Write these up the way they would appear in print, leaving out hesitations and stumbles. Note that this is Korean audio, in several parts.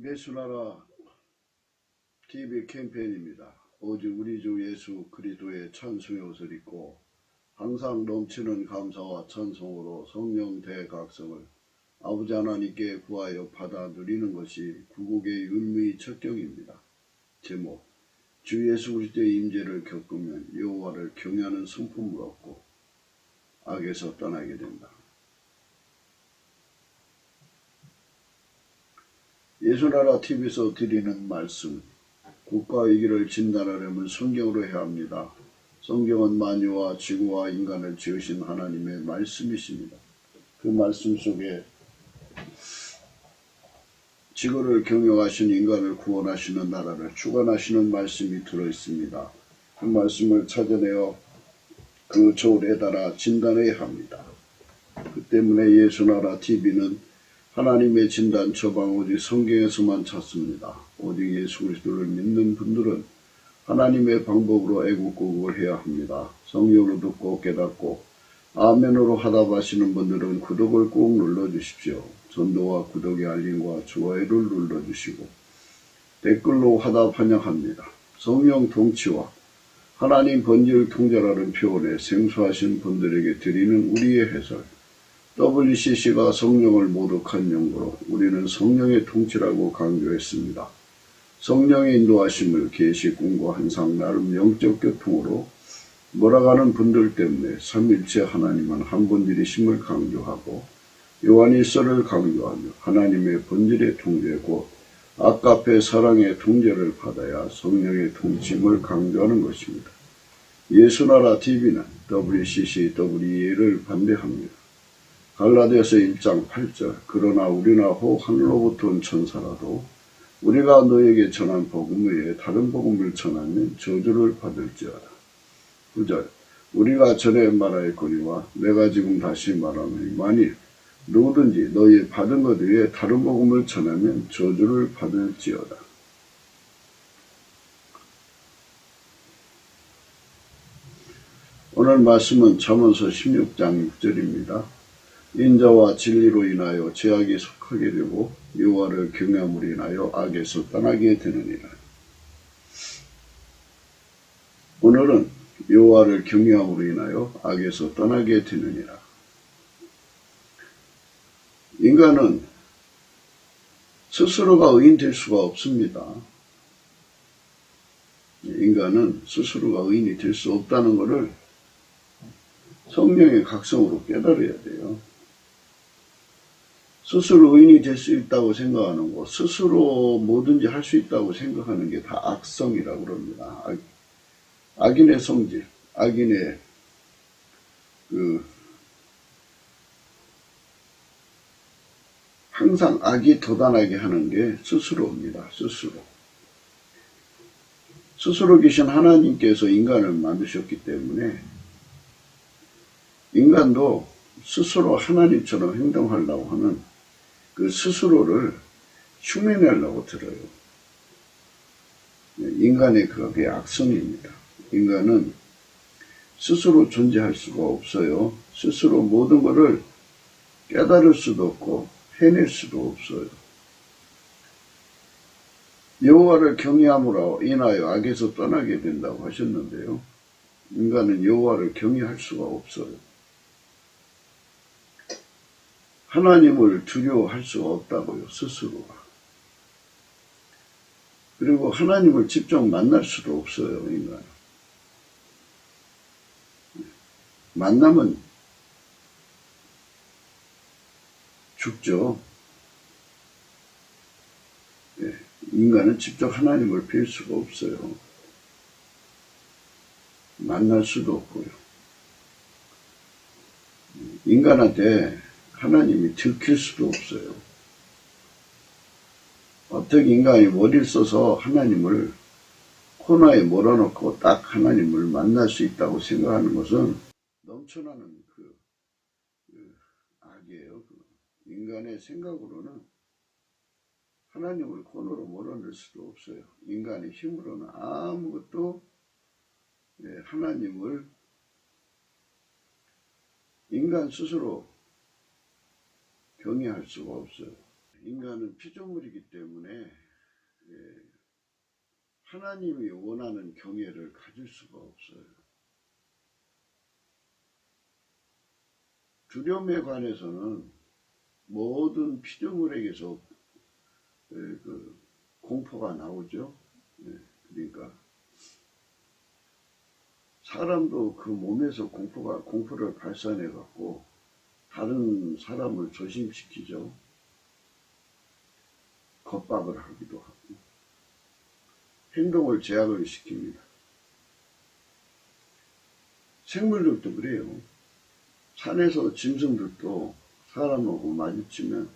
예수나라 TV 캠페인입니다. 오직 우리 주 예수 그리스도의 찬송의 옷을 입고 항상 넘치는 감사와 찬송으로 성령 대각성을 아버지 하나님께 구하여 받아 누리는 것이 구국의 윤미의 첫경입니다. 제목: 주 예수 그리스도의 임재를 겪으면 여호와를 경외하는 성품을 얻고 악에서 떠나게 된다. 예수나라 TV에서 드리는 말씀: 국가 위기를 진단하려면 성경으로 해야 합니다. 성경은 만유와 지구와 인간을 지으신 하나님의 말씀이십니다. 그 말씀 속에 지구를 경영하신 인간을 구원하시는 나라를 주관하시는 말씀이 들어있습니다. 그 말씀을 찾아내어 그 조례에 따라 진단해야 합니다. 그 때문에 예수나라 TV는 하나님의 진단 처방 오직 성경에서만 찾습니다. 오직 예수 그리스도를 믿는 분들은 하나님의 방법으로 애국곡을 해야 합니다. 성경으로 듣고 깨닫고 아멘으로 하답하시는 분들은 구독을 꼭 눌러주십시오. 전도와 구독의 알림과 좋아요를 눌러주시고 댓글로 하답 환영합니다. 성령 통치와 하나님 번지를 통제라는 표현에 생소하신 분들에게 드리는 우리의 해설: WCC가 성령을 모독한 연구로 우리는 성령의 통치라고 강조했습니다. 성령의 인도하심을 계시, 꿈과 환상, 나름 영적 교통으로 몰아가는 분들 때문에 삼일체 하나님은 한 분들이심을 강조하고 요한일서를 강조하며 하나님의 본질의 통제 곧 아가페 사랑의 통제를 받아야 성령의 통치임을 강조하는 것입니다. 예수나라 TV는 WCC, WEA를 반대합니다. 갈라디아서 1장 8절: 그러나 우리나 혹 하늘로부터 온 천사라도 우리가 너에게 전한 복음 외에 다른 복음을 전하면 저주를 받을지어다. 9절: 우리가 전에 말하였거니와 내가 지금 다시 말하노니 만일 누구든지 너희 받은 것 외에 다른 복음을 전하면 저주를 받을지어다. 오늘 말씀은 잠언서 16장 6절입니다. 인자와 진리로 인하여 죄악이 속하게 되고 여호와를 경외함으로 인하여 악에서 떠나게 되느니라. 오늘은 여호와를 경외함으로 인하여 악에서 떠나게 되느니라. 인간은 스스로가 의인 될 수가 없습니다. 인간은 스스로가 의인이 될 수 없다는 것을 성령의 각성으로 깨달아야 돼요. 스스로 의인이 될 수 있다고 생각하는 것, 스스로 뭐든지 할 수 있다고 생각하는 게 다 악성이라고 그럽니다. 악인의 성질, 악인의 항상 악이 도단하게 하는 게 스스로입니다. 스스로 계신 하나님께서 인간을 만드셨기 때문에 인간도 스스로 하나님처럼 행동하려고 하는 그 스스로를 흉내내려고 들어요. 인간의 그게 악성입니다. 인간은 스스로 존재할 수가 없어요. 스스로 모든 것을 깨달을 수도 없고 해낼 수도 없어요. 여호와를 경외함으로 인하여 악에서 떠나게 된다고 하셨는데요. 인간은 여호와를 경외할 수가 없어요. 하나님을 두려워할 수가 없다고요, 스스로가. 그리고 하나님을 직접 만날 수도 없어요, 인간은. 만나면 죽죠. 인간은 직접 하나님을 뵐 수가 없어요. 만날 수도 없고요. 인간한테 하나님이 들킬 수도 없어요. 어떻게 인간이 머리를 써서 하나님을 코너에 몰아넣고 딱 하나님을 만날 수 있다고 생각하는 것은 넘쳐나는 악이에요. 인간의 생각으로는 하나님을 코너로 몰아넣을 수도 없어요. 인간의 힘으로는 아무것도 하나님을 인간 스스로 경외할 수가 없어요. 인간은 피조물이기 때문에 하나님이 원하는 경외를 가질 수가 없어요. 두려움에 관해서는 모든 피조물에게서 공포가 나오죠. 그러니까 사람도 그 몸에서 공포를 발산해 갖고 다른 사람을 조심시키죠. 겁박을 하기도 하고 행동을 제약을 시킵니다. 생물들도 그래요. 산에서 짐승들도 사람하고 마주치면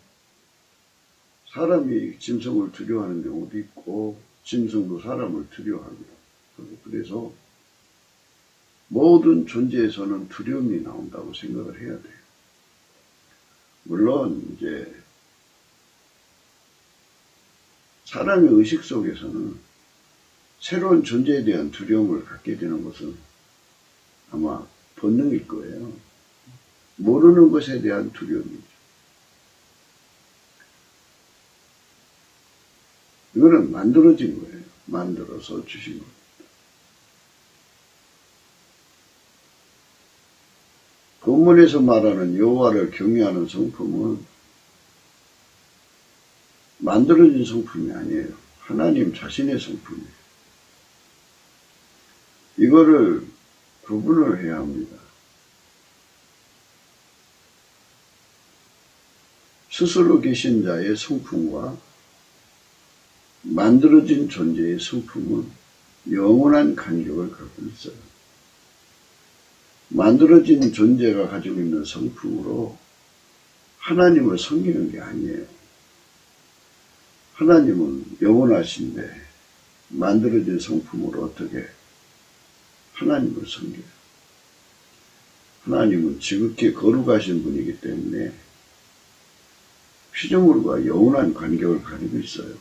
사람이 짐승을 두려워하는 경우도 있고 짐승도 사람을 두려워합니다. 그래서 모든 존재에서는 두려움이 나온다고 생각을 해야 돼요. 물론 이제 사람의 의식 속에서는 새로운 존재에 대한 두려움을 갖게 되는 것은 아마 본능일 거예요. 모르는 것에 대한 두려움이죠. 이거는 만들어진 거예요. 만들어서 주신 겁니다. 본문에서 말하는 여호와를 경외하는 성품은 만들어진 성품이 아니에요. 하나님 자신의 성품이에요. 이거를 구분을 해야 합니다. 스스로 계신 자의 성품과 만들어진 존재의 성품은 영원한 간격을 갖고 있어요. 만들어진 존재가 가지고 있는 성품으로 하나님을 섬기는 게 아니에요. 하나님은 영원하신데 만들어진 성품으로 어떻게 하나님을 섬겨요? 하나님은 지극히 거룩하신 분이기 때문에 피조물과 영원한 관계를 가지고 있어요.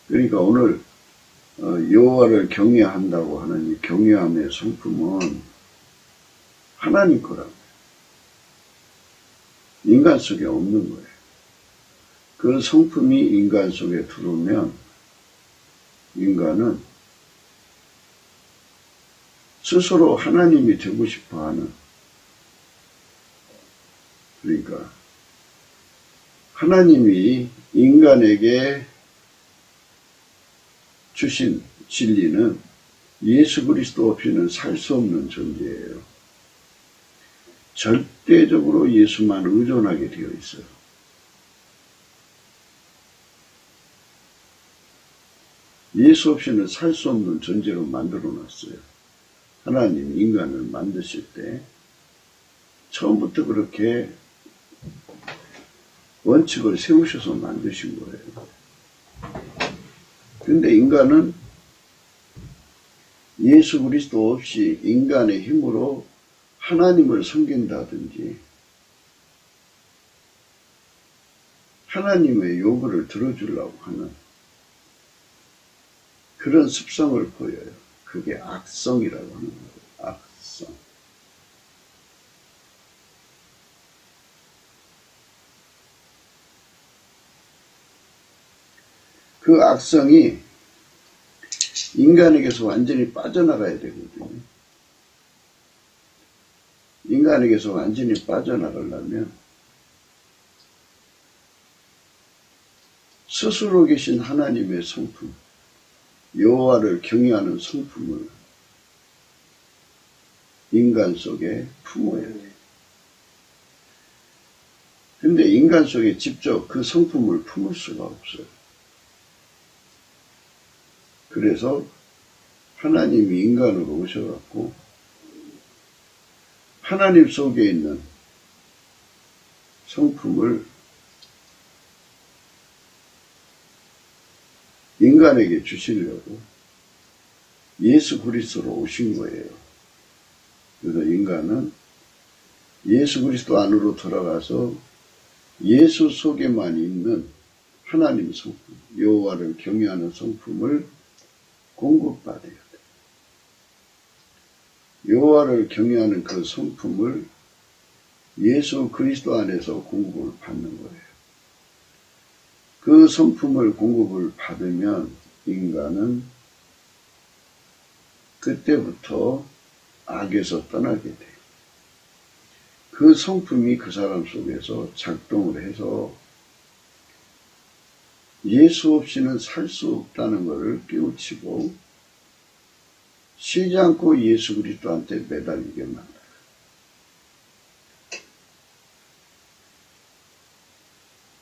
그러니까 오늘 여호와를 경외한다고 하는 이 경외함의 성품은 하나님 거라고요. 인간 속에 없는 거예요. 그 성품이 인간 속에 들어오면 인간은 스스로 하나님이 되고 싶어하는, 그러니까 하나님이 인간에게 주신 진리는 예수 그리스도 없이는 살 수 없는 존재예요. 절대적으로 예수만 의존하게 되어 있어요. 예수 없이는 살 수 없는 존재로 만들어 놨어요. 하나님 인간을 만드실 때 처음부터 그렇게 원칙을 세우셔서 만드신 거예요. 근데 인간은 예수 그리스도 없이 인간의 힘으로 하나님을 섬긴다든지 하나님의 요구를 들어주려고 하는 그런 습성을 보여요. 그게 악성이라고 하는 거예요. 악성. 그 악성이 인간에게서 완전히 빠져나가야 되거든요. 인간에게서 완전히 빠져나가려면 스스로 계신 하나님의 성품, 여호와를 경외하는 성품을 인간 속에 품어야 돼요. 근데 인간 속에 직접 그 성품을 품을 수가 없어요. 그래서 하나님이 인간으로 오셔갖고 하나님 속에 있는 성품을 인간에게 주시려고 예수 그리스도로 오신 거예요. 그래서 인간은 예수 그리스도 안으로 들어가서 예수 속에만 있는 하나님 성품, 여호와를 경외하는 성품을 공급받아야 돼요. 여호와를 경외하는 그 성품을 예수 그리스도 안에서 공급을 받는 거예요. 그 성품을 공급을 받으면 인간은 그때부터 악에서 떠나게 돼요. 그 성품이 그 사람 속에서 작동을 해서 예수 없이는 살 수 없다는 것을 깨우치고 쉬지 않고 예수 그리스도한테 매달리게 만들어요.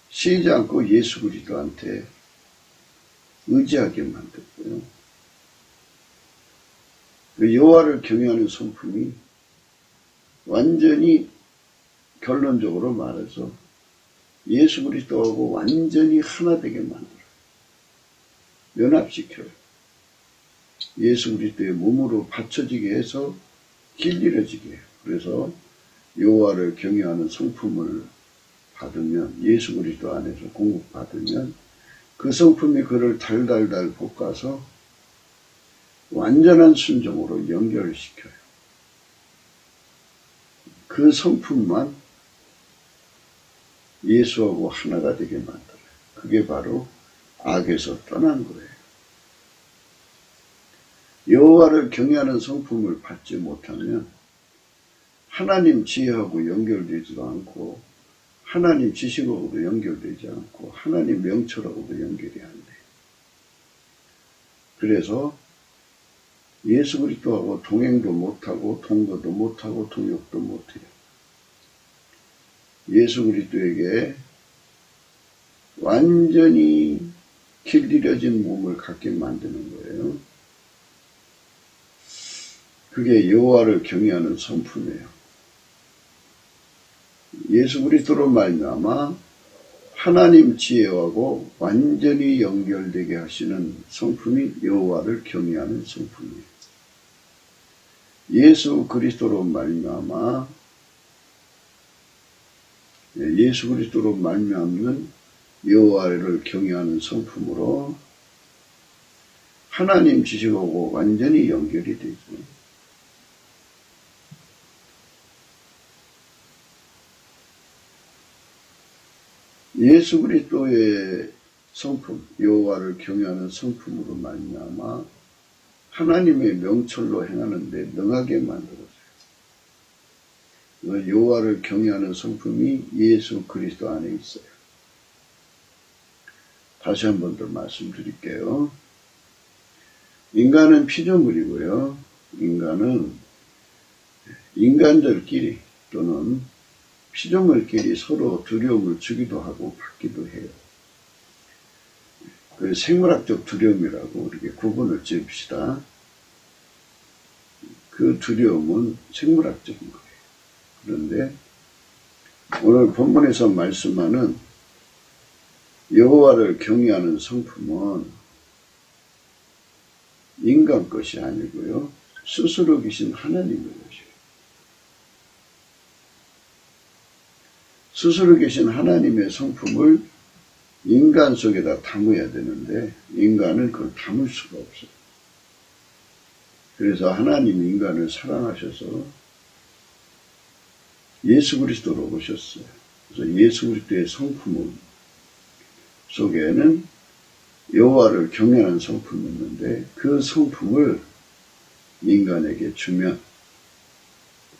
쉬지 않고 예수 그리스도한테 의지하게 만들고요. 그 여호와를 경외하는 성품이 완전히 결론적으로 말해서 예수 그리스도하고 완전히 하나 되게 만들어요. 연합시켜요. 예수 그리스도의 몸으로 받쳐지게 해서 길들여지게 해요. 그래서 여호와를 경외하는 성품을 받으면, 예수 그리스도 안에서 공급받으면 그 성품이 그를 달달달 볶아서 완전한 순종으로 연결시켜요. 그 성품만 예수하고 하나가 되게 만들어요. 그게 바로 악에서 떠난 거예요. 여호와를 경외하는 성품을 받지 못하면 하나님 지혜하고 연결되지도 않고 하나님 지식하고도 연결되지 않고 하나님 명철하고도 연결이 안 돼요. 그래서 예수 그리스도하고 동행도 못하고 동거도 못하고 동역도 못해요. 예수 그리스도에게 완전히 길들여진 몸을 갖게 만드는 거예요. 그게 여호와를 경외하는 성품이에요. 예수 그리스도로 말미암아 하나님 지혜하고 완전히 연결되게 하시는 성품이 여호와를 경외하는 성품이에요. 예수 그리스도로 말미암아 예수 그리스도로 말미암는 여호와를 경외하는 성품으로 하나님 지식하고 완전히 연결이 되죠. 예수 그리스도의 성품, 여호와를 경외하는 성품으로 말미암아 하나님의 명철로 행하는 데 능하게 만들었어요. 여호와를 경외하는 성품이 예수 그리스도 안에 있어요. 다시 한 번 더 말씀드릴게요. 인간은 피조물이고요. 인간은 인간들끼리 또는 피조물끼리 서로 두려움을 주기도 하고 받기도 해요. 그 생물학적 두려움이라고 이렇게 구분을 지읍시다. 그 두려움은 생물학적인 거예요. 그런데 오늘 본문에서 말씀하는 여호와를 경외하는 성품은 인간 것이 아니고요. 스스로 계신 하나님의 것이에요. 스스로 계신 하나님의 성품을 인간 속에다 담아야 되는데 인간은 그걸 담을 수가 없어요. 그래서 하나님 인간을 사랑하셔서 예수 그리스도로 오셨어요. 그래서 예수 그리스도의 성품 속에는 여호와를 경외하는 성품이 있는데 그 성품을 인간에게 주면,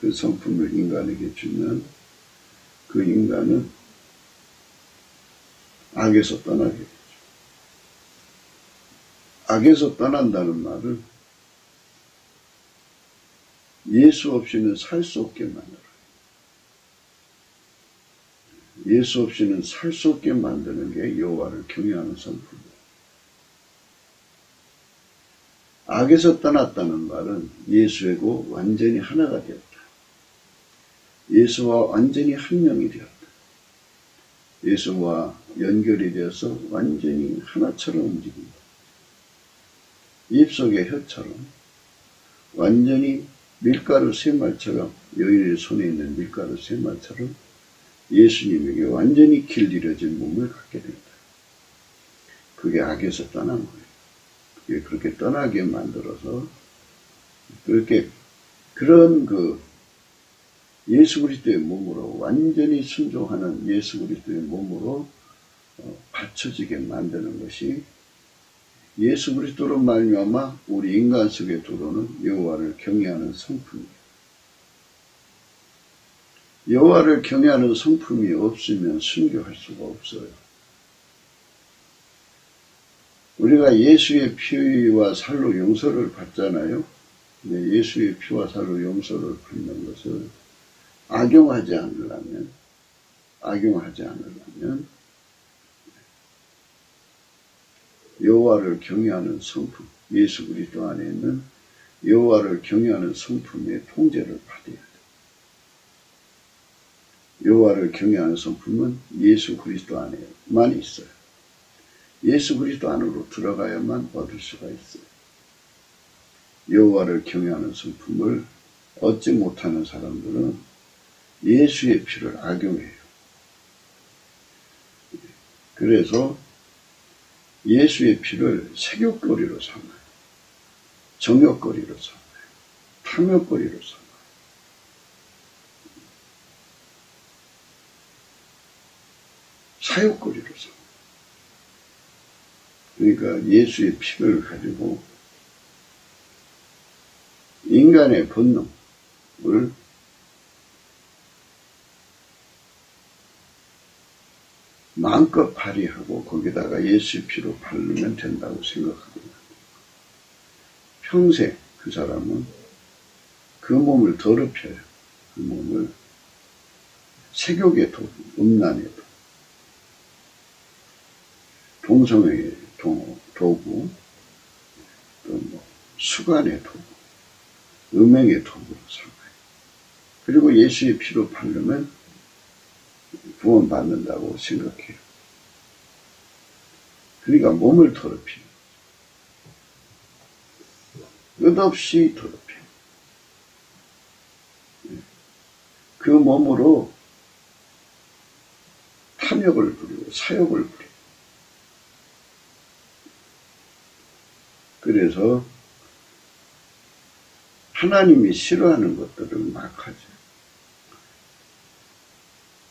그 성품을 인간에게 주면 그 인간은 악에서 떠나게 되죠. 악에서 떠난다는 말은 예수 없이는 살 수 없게 만들어요. 예수 없이는 살 수 없게 만드는 게 여호와를 경외하는 성품이에요. 악에서 떠났다는 말은 예수하고 완전히 하나가 되었다. 예수와 완전히 한 명이 되었다. 예수와 연결이 되어서 완전히 하나처럼 움직인다. 입속의 혀처럼 완전히 밀가루 쇠말처럼, 여인의 손에 있는 밀가루 쇠말처럼 예수님에게 완전히 길들여진 몸을 갖게 된다. 그게 악에서 떠난 거예요. 그게 그렇게 떠나게 만들어서 그렇게 그런 그 예수 그리스도의 몸으로 완전히 순종하는 예수 그리스도의 몸으로 받쳐지게 만드는 것이 예수 그리스도로 말미암아 우리 인간 속에 들어오는 여호와를 경외하는 성품이에요. 여호와를 경외하는 성품이 없으면 순교할 수가 없어요. 우리가 예수의 피와 살로 용서를 받잖아요. 예수의 피와 살로 용서를 받는 것을 악용하지 않으려면 여호와를 경외하는 성품, 예수 그리스도 안에 있는 여호와를 경외하는 성품의 통제를 받아야 돼요. 여호와를 경외하는 성품은 예수 그리스도 안에만 있어요. 예수 그리스도 안으로 들어가야만 얻을 수가 있어요. 여호와를 경외하는 성품을 얻지 못하는 사람들은 예수의 피를 악용해요. 그래서 예수의 피를 색욕거리로 삼아요. 정욕거리로 삼아요. 탐욕거리로 삼아요. 사욕거리로 삼아요. 그러니까 예수의 피를 가지고 인간의 본능을 마음껏 발휘하고 거기다가 예수의 피로 바르면 된다고 생각하거든요. 평생 그 사람은 그 몸을 더럽혀요. 그 몸을 색욕의 도구, 음란의 도구, 동성애의 도구, 또 뭐 수간의 도구, 음행의 도구로 삼아요. 그리고 예수의 피로 바르면 구원받는다고 생각해요. 그러니까 몸을 더럽혀요. 끝없이 더럽혀요. 그 몸으로 탐욕을 부리고 사욕을 부리고 그래서 하나님이 싫어하는 것들을 막 하죠.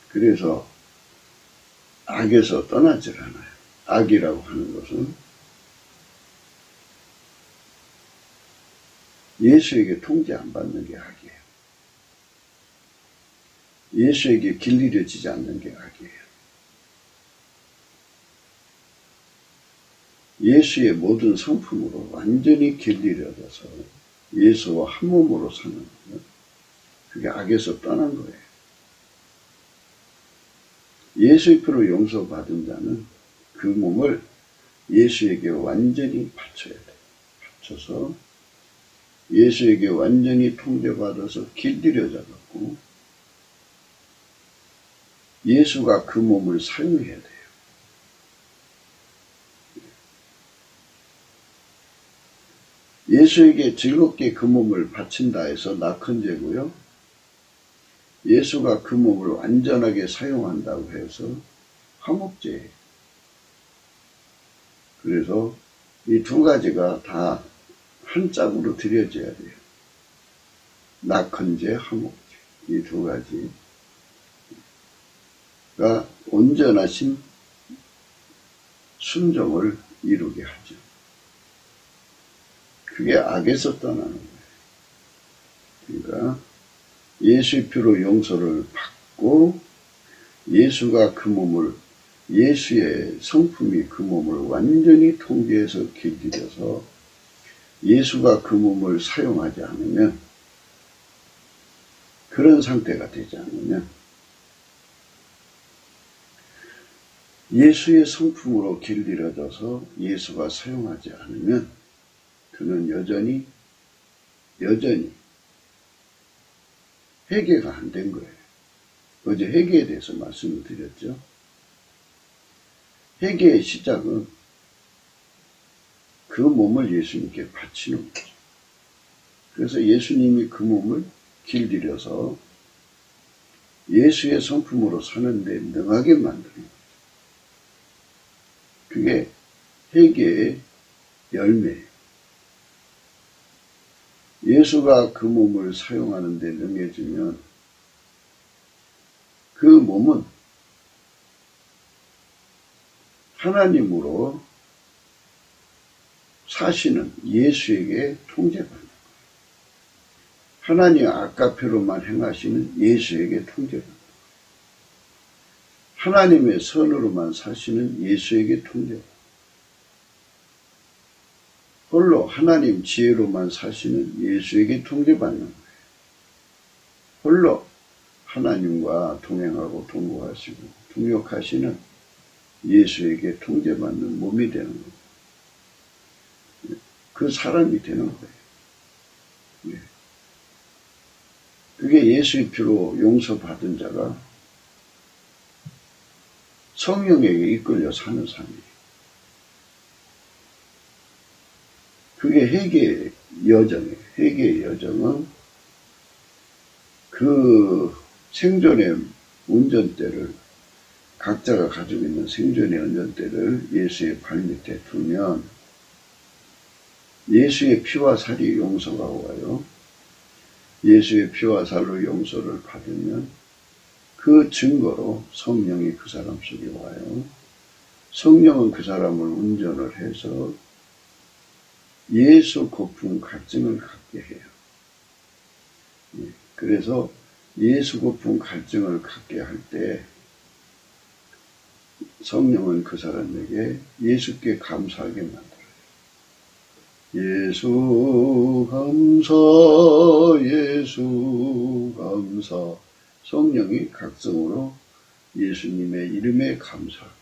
그래서 악에서 떠나질 않아요. 악이라고 하는 것은 예수에게 통제 안 받는 게 악이에요. 예수에게 길들여지지 않는 게 악이에요. 예수의 모든 성품으로 완전히 길들여져서 예수와 한 몸으로 사는 거예요. 그게 악에서 떠난 거예요. 예수의 피로 용서받은 자는 그 몸을 예수에게 완전히 바쳐야 돼요. 바쳐서 예수에게 완전히 통제받아서 길들여져 갖고 예수가 그 몸을 사용해야 돼요. 예수에게 즐겁게 그 몸을 바친다 해서 낙헌죄고요. 예수가 그 몸을 완전하게 사용한다고 해서 화목죄예요. 그래서 이 두 가지가 다 한 짝으로 드려져야 돼요. 낙헌죄, 화목죄. 이 두 가지가 온전하신 순종을 이루게 하죠. 그게 악에서 떠나는 거예요. 그러니까 예수의 피로 용서를 받고 예수가 그 몸을 예수의 성품이 그 몸을 완전히 통제해서 길들여서 예수가 그 몸을 사용하지 않으면 그런 상태가 되지 않으면 예수의 성품으로 길들여져서 예수가 사용하지 않으면 그는 여전히 회개가 안 된 거예요. 어제 회개에 대해서 말씀을 드렸죠. 회개의 시작은 그 몸을 예수님께 바치는 거죠. 그래서 예수님이 그 몸을 길들여서 예수의 성품으로 사는데 능하게 만드는 거죠. 그게 회개의 열매예요. 예수가 그 몸을 사용하는 데 능해지면 그 몸은 하나님으로 사시는 예수에게 통제받는 거예요. 하나님 아까페로만 행하시는 예수에게 통제받는 거예요. 하나님의 선으로만 사시는 예수에게 통제받는 거예요. 홀로 하나님 지혜로만 사시는 예수에게 통제받는 거예요. 홀로 하나님과 동행하고 동거하시고 동역하시는 예수에게 통제받는 몸이 되는 거예요. 그 사람이 되는 거예요. 그게 예수의 피로 용서받은 자가 성령에게 이끌려 사는 삶이에요. 그게 회개의 여정이에요. 회개의 여정은 그 생존의 운전대를 각자가 가지고 있는 생존의 운전대를 예수의 발밑에 두면 예수의 피와 살이 용서가 와요. 예수의 피와 살로 용서를 받으면 그 증거로 성령이 그 사람 속에 와요. 성령은 그 사람을 운전을 해서 예수 고품 갈증을 갖게 해요. 그래서 예수 고품 갈증을 갖게 할 때 성령은 그 사람에게 예수께 감사하게 만들어요. 예수 감사, 예수 감사. 성령이 각성으로 예수님의 이름에 감사하게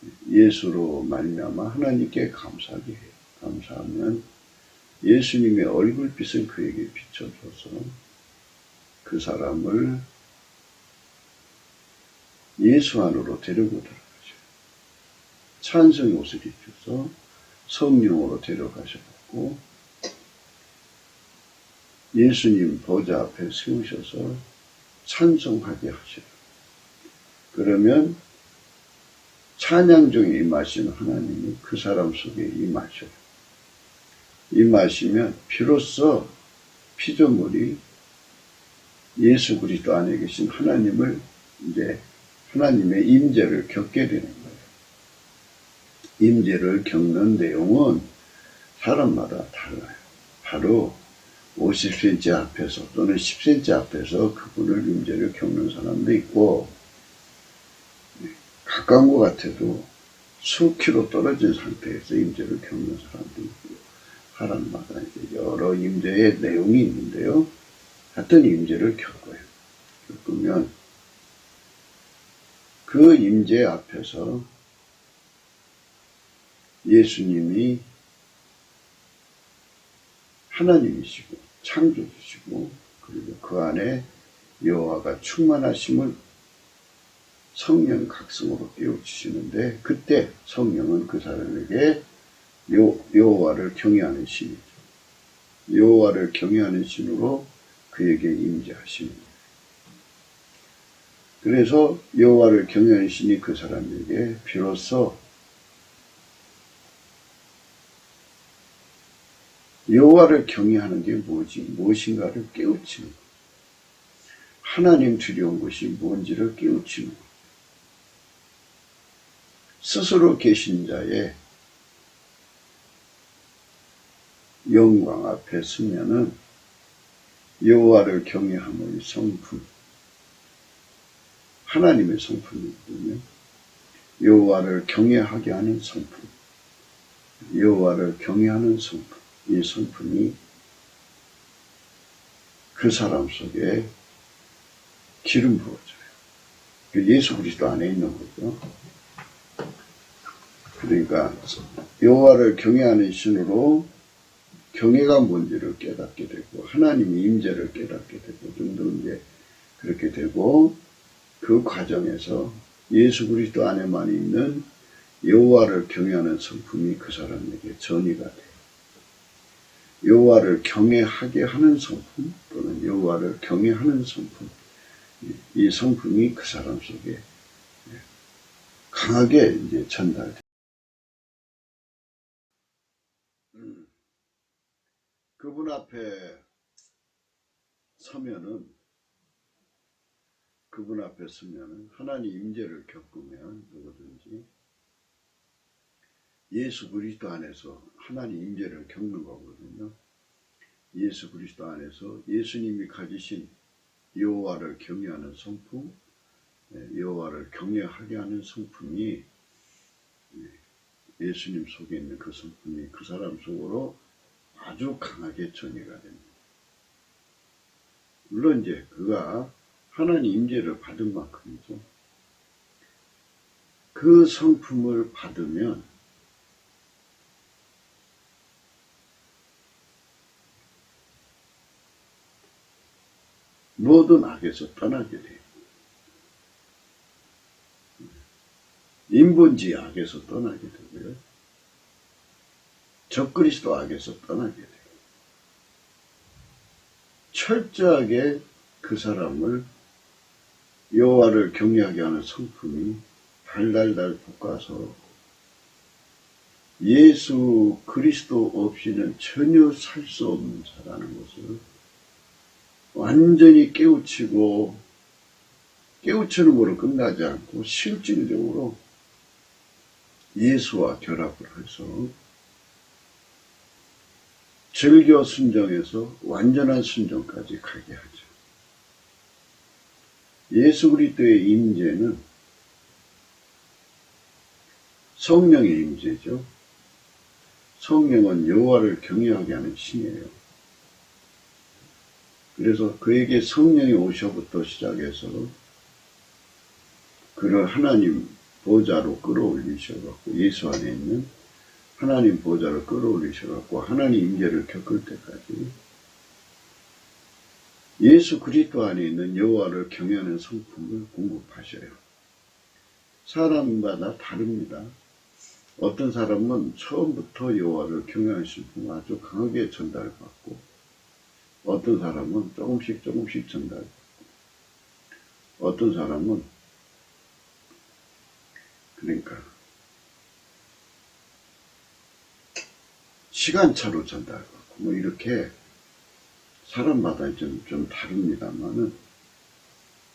해요. 예수로 말미암아 하나님께 감사하게 해요. 감사하면 예수님의 얼굴빛을 그에게 비춰줘서 그 사람을 예수 안으로 데리고 들어가셔요. 찬송의 옷을 입혀서 성령으로 데려가셔갖고 예수님 보좌 앞에 세우셔서 찬송하게 하셔요. 그러면 찬양 중에 임하시는 하나님이 그 사람 속에 임하셔요. 임하시면 비로소 피조물이 예수 그리스도 안에 계신 하나님을 이제 하나님의 임재를 겪게 되는 거예요. 임재를 겪는 내용은 사람마다 달라요. 바로 50cm 앞에서 또는 10cm 앞에서 그분을 임재를 겪는 사람도 있고 가까운 것 같아도 수 킬로 떨어진 상태에서 임재를 겪는 사람도 있고 사람마다 이제 여러 임재의 내용이 있는데요. 같은 임재를 겪어요. 겪으면 그 임재 앞에서 예수님이 하나님이시고 창조주시고 그리고 그 안에 여호와가 충만하심을 성령 각성으로 깨우치시는데 그때 성령은 그 사람에게 여호와를 경외하는 신이죠. 여호와를 경외하는 신으로 그에게 임재하시는 거예요. 그래서 여호와를 경외하는 신이 그 사람에게 비로소 여호와를 경외하는 게 무엇인가를 깨우치는 거예요. 하나님 두려운 것이 뭔지를 깨우치는 거예요. 스스로 계신 자의 영광 앞에 서면은 여호와를 경외함의 성품, 하나님의 성품이거든요. 여호와를 경외하게 하는 성품, 여호와를 경외하는 성품, 이 성품이 그 사람 속에 기름 부어져요. 예수 그리스도 안에 있는 거죠. 그러니까 여호와를 경외하는 신으로 경외가 뭔지를 깨닫게 되고 하나님의 임재를 깨닫게 되고 등등 이제 그렇게 되고 그 과정에서 예수 그리스도 안에만 있는 여호와를 경외하는 성품이 그 사람에게 전이가 돼요. 여호와를 경외하게 하는 성품 또는 여호와를 경외하는 성품, 이 성품이 그 사람 속에 강하게 이제 전달돼요. 그분 앞에 서면은 그분 앞에 서면 하나님 임재를 겪으면 누구든지 예수 그리스도 안에서 하나님 임재를 겪는 거거든요. 예수 그리스도 안에서 예수님이 가지신 여호와를 경외하는 성품, 여호와를 경외하게 하는 성품이 예수님 속에 있는 그 성품이 그 사람 속으로 아주 강하게 전이가 됩니다. 물론 이제 그가 하나님 임재를 받은 만큼이죠. 그 성품을 받으면 모든 악에서 떠나게 돼요. 인본주의 악에서 떠나게 되고요. 적그리스도 악에서 떠나게 돼요. 철저하게 그 사람을 여호와를 경외하게 하는 성품이 달달달 볶아서 예수 그리스도 없이는 전혀 살 수 없는 자라는 것을 완전히 깨우치고, 깨우치는 거로 끝나지 않고 실질적으로 예수와 결합을 해서 즐겨 순종해서 완전한 순종까지 가게 하죠. 예수 그리스도의 임재는 성령의 임재죠. 성령은 여호와를 경외하게 하는 신이에요. 그래서 그에게 성령이 오셔부터 시작해서 그를 하나님 보좌로 끌어올리셔갖고 예수 안에 있는 하나님 보좌를 끌어올리셔갖고 하나님 임재를 겪을 때까지 예수 그리스도 안에 있는 여호와를 경외하는 성품을 공급하셔요. 사람마다 다릅니다. 어떤 사람은 처음부터 여호와를 경외하는 성품을 아주 강하게 전달받고 어떤 사람은 조금씩 전달받고 어떤 사람은 그러니까 시간차로 전달받고 뭐 이렇게 사람마다 좀 다릅니다만은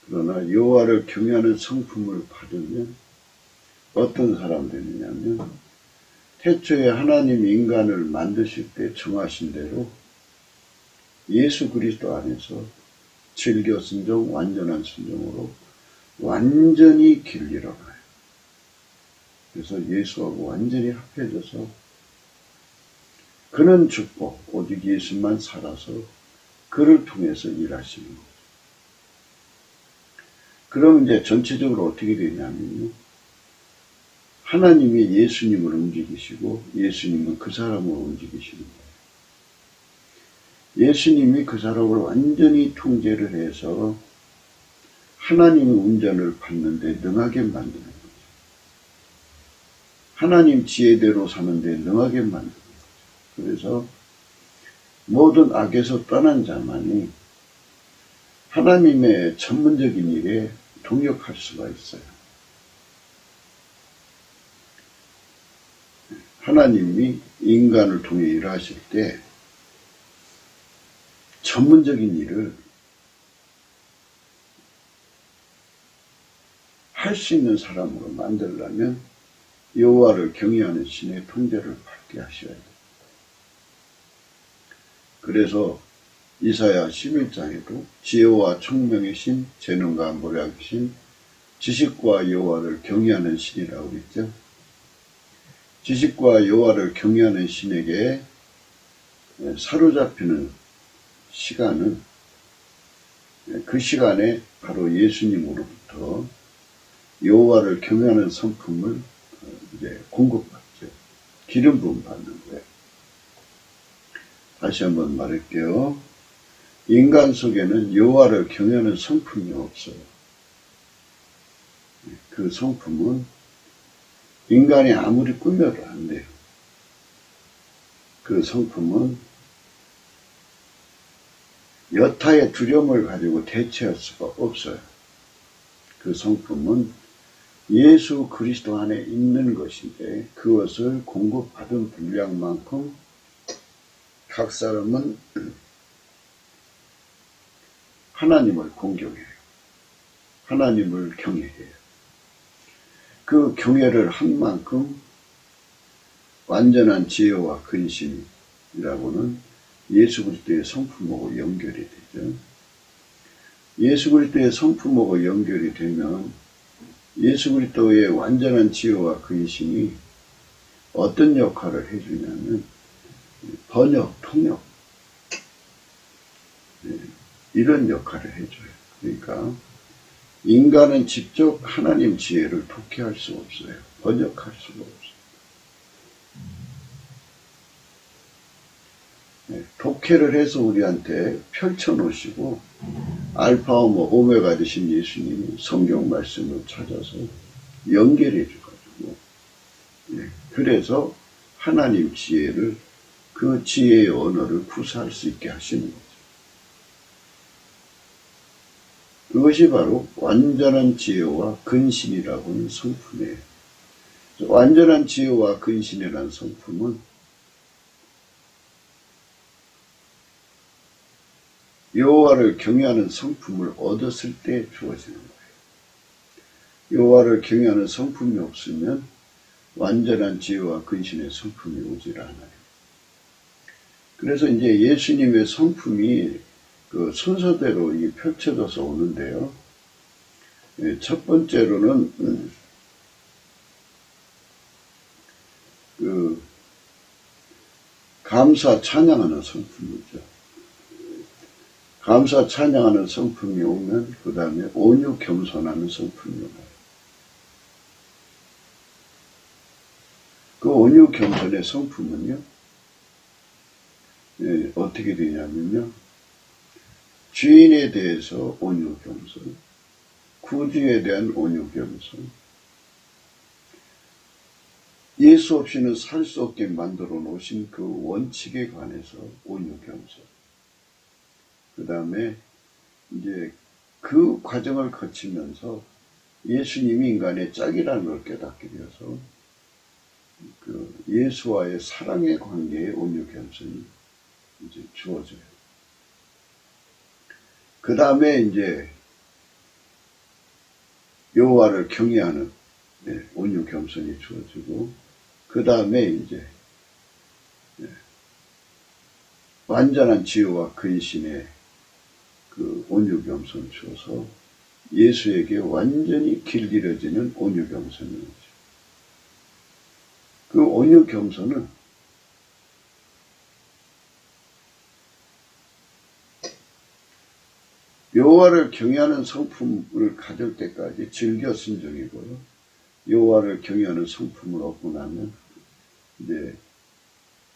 그러나 여호와를 경외하는 성품을 받으면 어떤 사람들이냐면 태초에 하나님 인간을 만드실 때 정하신 대로 예수 그리스도 안에서 즐겨 순종, 완전한 순종으로 완전히 길 잃어가요. 그래서 예수하고 완전히 합해져서 그는 죽고 오직 예수만 살아서 그를 통해서 일하시는 거죠. 그럼 이제 전체적으로 어떻게 되냐면요. 하나님이 예수님을 움직이시고 예수님은 그 사람을 움직이시는 거예요. 예수님이 그 사람을 완전히 통제를 해서 하나님의 운전을 받는데 능하게 만드는 거죠. 하나님 지혜대로 사는데 능하게 만드는 거죠. 그래서 모든 악에서 떠난 자만이 하나님의 전문적인 일에 동역할 수가 있어요. 하나님이 인간을 통해 일하실 때 전문적인 일을 할 수 있는 사람으로 만들려면 여호와를 경외하는 신의 통제를 받게 하셔야 돼요. 그래서 이사야 11장에도 지혜와 총명의 신, 재능과 모략의 신, 지식과 여호와를 경외하는 신이라고 그랬죠. 지식과 여호와를 경외하는 신에게 사로잡히는 시간은 그 시간에 바로 예수님으로부터 여호와를 경외하는 성품을 이제 공급받죠. 기름 부음 받는 거예요. 다시 한번 말할게요. 인간 속에는 여호와를 경외하는 성품이 없어요. 그 성품은 인간이 아무리 꾸며도 안 돼요. 그 성품은 여타의 두려움을 가지고 대체할 수가 없어요. 그 성품은 예수 그리스도 안에 있는 것인데 그것을 공급받은 분량만큼 각 사람은 하나님을 공경해요. 하나님을 경외해요. 그 경외를 한 만큼 완전한 지혜와 근심이라고는 예수 그리스도의 성품하고 연결이 되죠. 예수 그리스도의 성품하고 연결이 되면 예수 그리스도의 완전한 지혜와 근심이 어떤 역할을 해주냐면 번역, 통역 이런 역할을 해줘요. 그러니까 인간은 직접 하나님 지혜를 독해할 수 없어요. 번역할 수가 없어요. 독해를 해서 우리한테 펼쳐놓으시고 알파 오메가 되신 예수님이 성경 말씀을 찾아서 연결해 줘가지고 그래서 하나님 지혜를 그 지혜의 언어를 구사할 수 있게 하시는 거죠. 그것이 바로 완전한 지혜와 근신이라고 하는 성품이에요. 완전한 지혜와 근신이라는 성품은 여호와를 경외하는 성품을 얻었을 때 주어지는 거예요. 여호와를 경외하는 성품이 없으면 완전한 지혜와 근신의 성품이 오질 않아요. 그래서 이제 예수님의 성품이 그 순서대로 펼쳐져서 오는데요. 첫 번째로는 그 감사 찬양하는 성품이죠. 감사 찬양하는 성품이 오면 그 다음에 온유 겸손하는 성품이 오나요. 그 온유 겸손의 성품은요, 어떻게 되냐면요, 주인에 대해서 온유 겸손, 구주에 대한 온유 겸손, 예수 없이는 살 수 없게 만들어 놓으신 그 원칙에 관해서 온유 겸손, 그 다음에 이제 그 과정을 거치면서 예수님이 인간의 짝이라는 걸 깨닫게 되어서 그 예수와의 사랑의 관계에 온유 겸손이 이제 주어져요. 그 다음에 이제 여호와를 경외하는 온유 겸손이 주어지고, 그 다음에 이제 완전한 지혜와 근신의 그 온유 겸손을 주어서 예수에게 완전히 길들여지는 온유 겸손이죠. 그 온유 겸손은 여호와를 경외하는 성품을 가질 때까지 즐겨 순종이고요. 여호와를 경외하는 성품을 얻고 나면 이제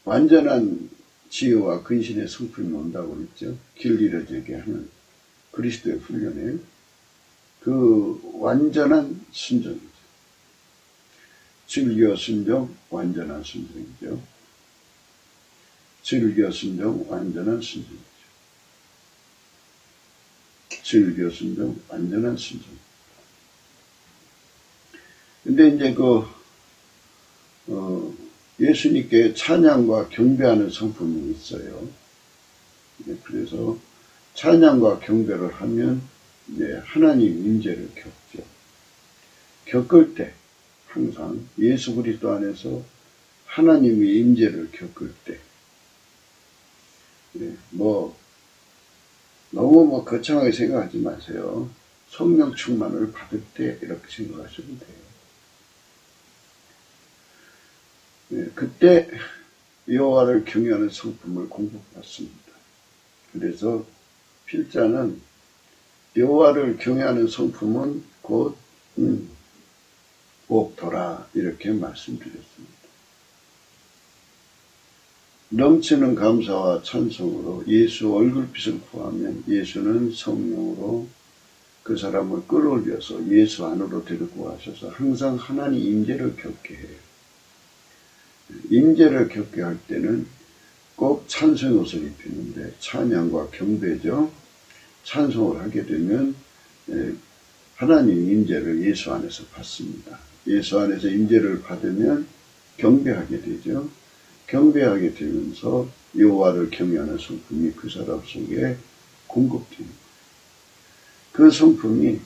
완전한 지혜와 근신의 성품이 온다고 그랬죠. 길들여지게 하는 그리스도의 훈련에 그 완전한 순종이죠. 즐겨 순종, 완전한 순종이죠. 즐겨 순종, 완전한 순종이죠. 즐겨 순종, 완전한 순종. 근데 이제 예수님께 찬양과 경배하는 성품이 있어요. 그래서 찬양과 경배를 하면 이제 하나님 임재를 겪죠. 겪을 때 항상 예수 그리스도 안에서 하나님의 임재를 겪을 때, 너무 거창하게 생각하지 마세요. 성령 충만을 받을 때 이렇게 생각하시면 돼요. 그때 여호와를 경외하는 성품을 공급받습니다. 그래서 필자는 여호와를 경외하는 성품은 곧 옥토라 이렇게 말씀드렸습니다. 넘치는 감사와 찬송으로 예수 얼굴빛을 구하면 예수는 성령으로 그 사람을 끌어올려서 예수 안으로 데리고 가셔서 항상 하나님 임재를 겪게 해요. 임재를 겪게 할 때는 꼭 찬송의 옷을 입히는데 찬양과 경배죠. 찬송을 하게 되면 하나님 임재를 예수 안에서 받습니다. 예수 안에서 임재를 받으면 경배하게 되죠. 경배하게 되면서 여호와를 경외하는 성품이 그 사람 속에 공급됩니다. 그 성품이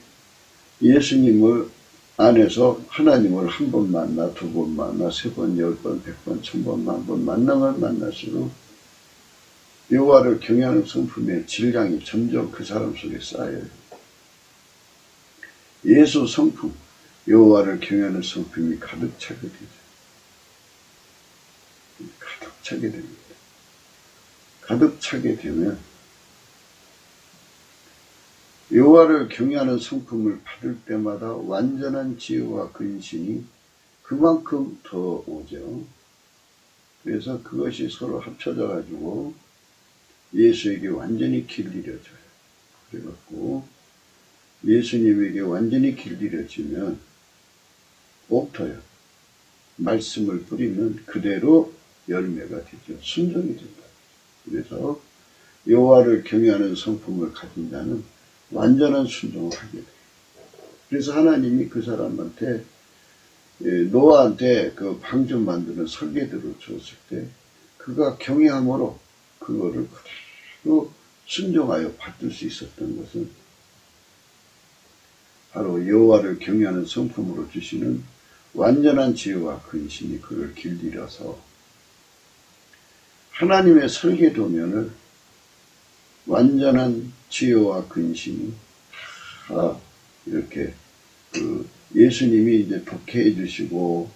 예수님을 안에서 하나님을 한 번 만나, 두 번 만나, 세 번, 10번, 100번, 1000번, 만번 만나면 만날수록 여호와를 경외하는 성품의 질량이 점점 그 사람 속에 쌓여요. 예수 성품, 여호와를 경외하는 성품이 가득 차게 되죠. 가득 차게 됩니다. 가득 차게 되면 여호와를 경외하는 성품을 받을 때마다 완전한 지혜와 근신이 그만큼 더 오죠. 그래서 그것이 서로 합쳐져 가지고 예수에게 완전히 길들여져요. 그래갖고 예수님에게 완전히 길들여지면 옥터요. 말씀을 뿌리면 그대로 열매가 되죠. 순종이 된다. 그래서 여호와를 경외하는 성품을 가진 자는 완전한 순종을 하게 돼요. 그래서 하나님이 그 사람한테 노아한테 그 방주 만드는 설계도를 줬을 때 그가 경외함으로 그거를 그대로 순종하여 받을 수 있었던 것은 바로 여호와를 경외하는 성품으로 주시는 완전한 지혜와 근신이 그를 길들여서 하나님의 설계도면을 완전한 지혜와 근신이 다 이렇게 예수님이 이제 독해해 주시고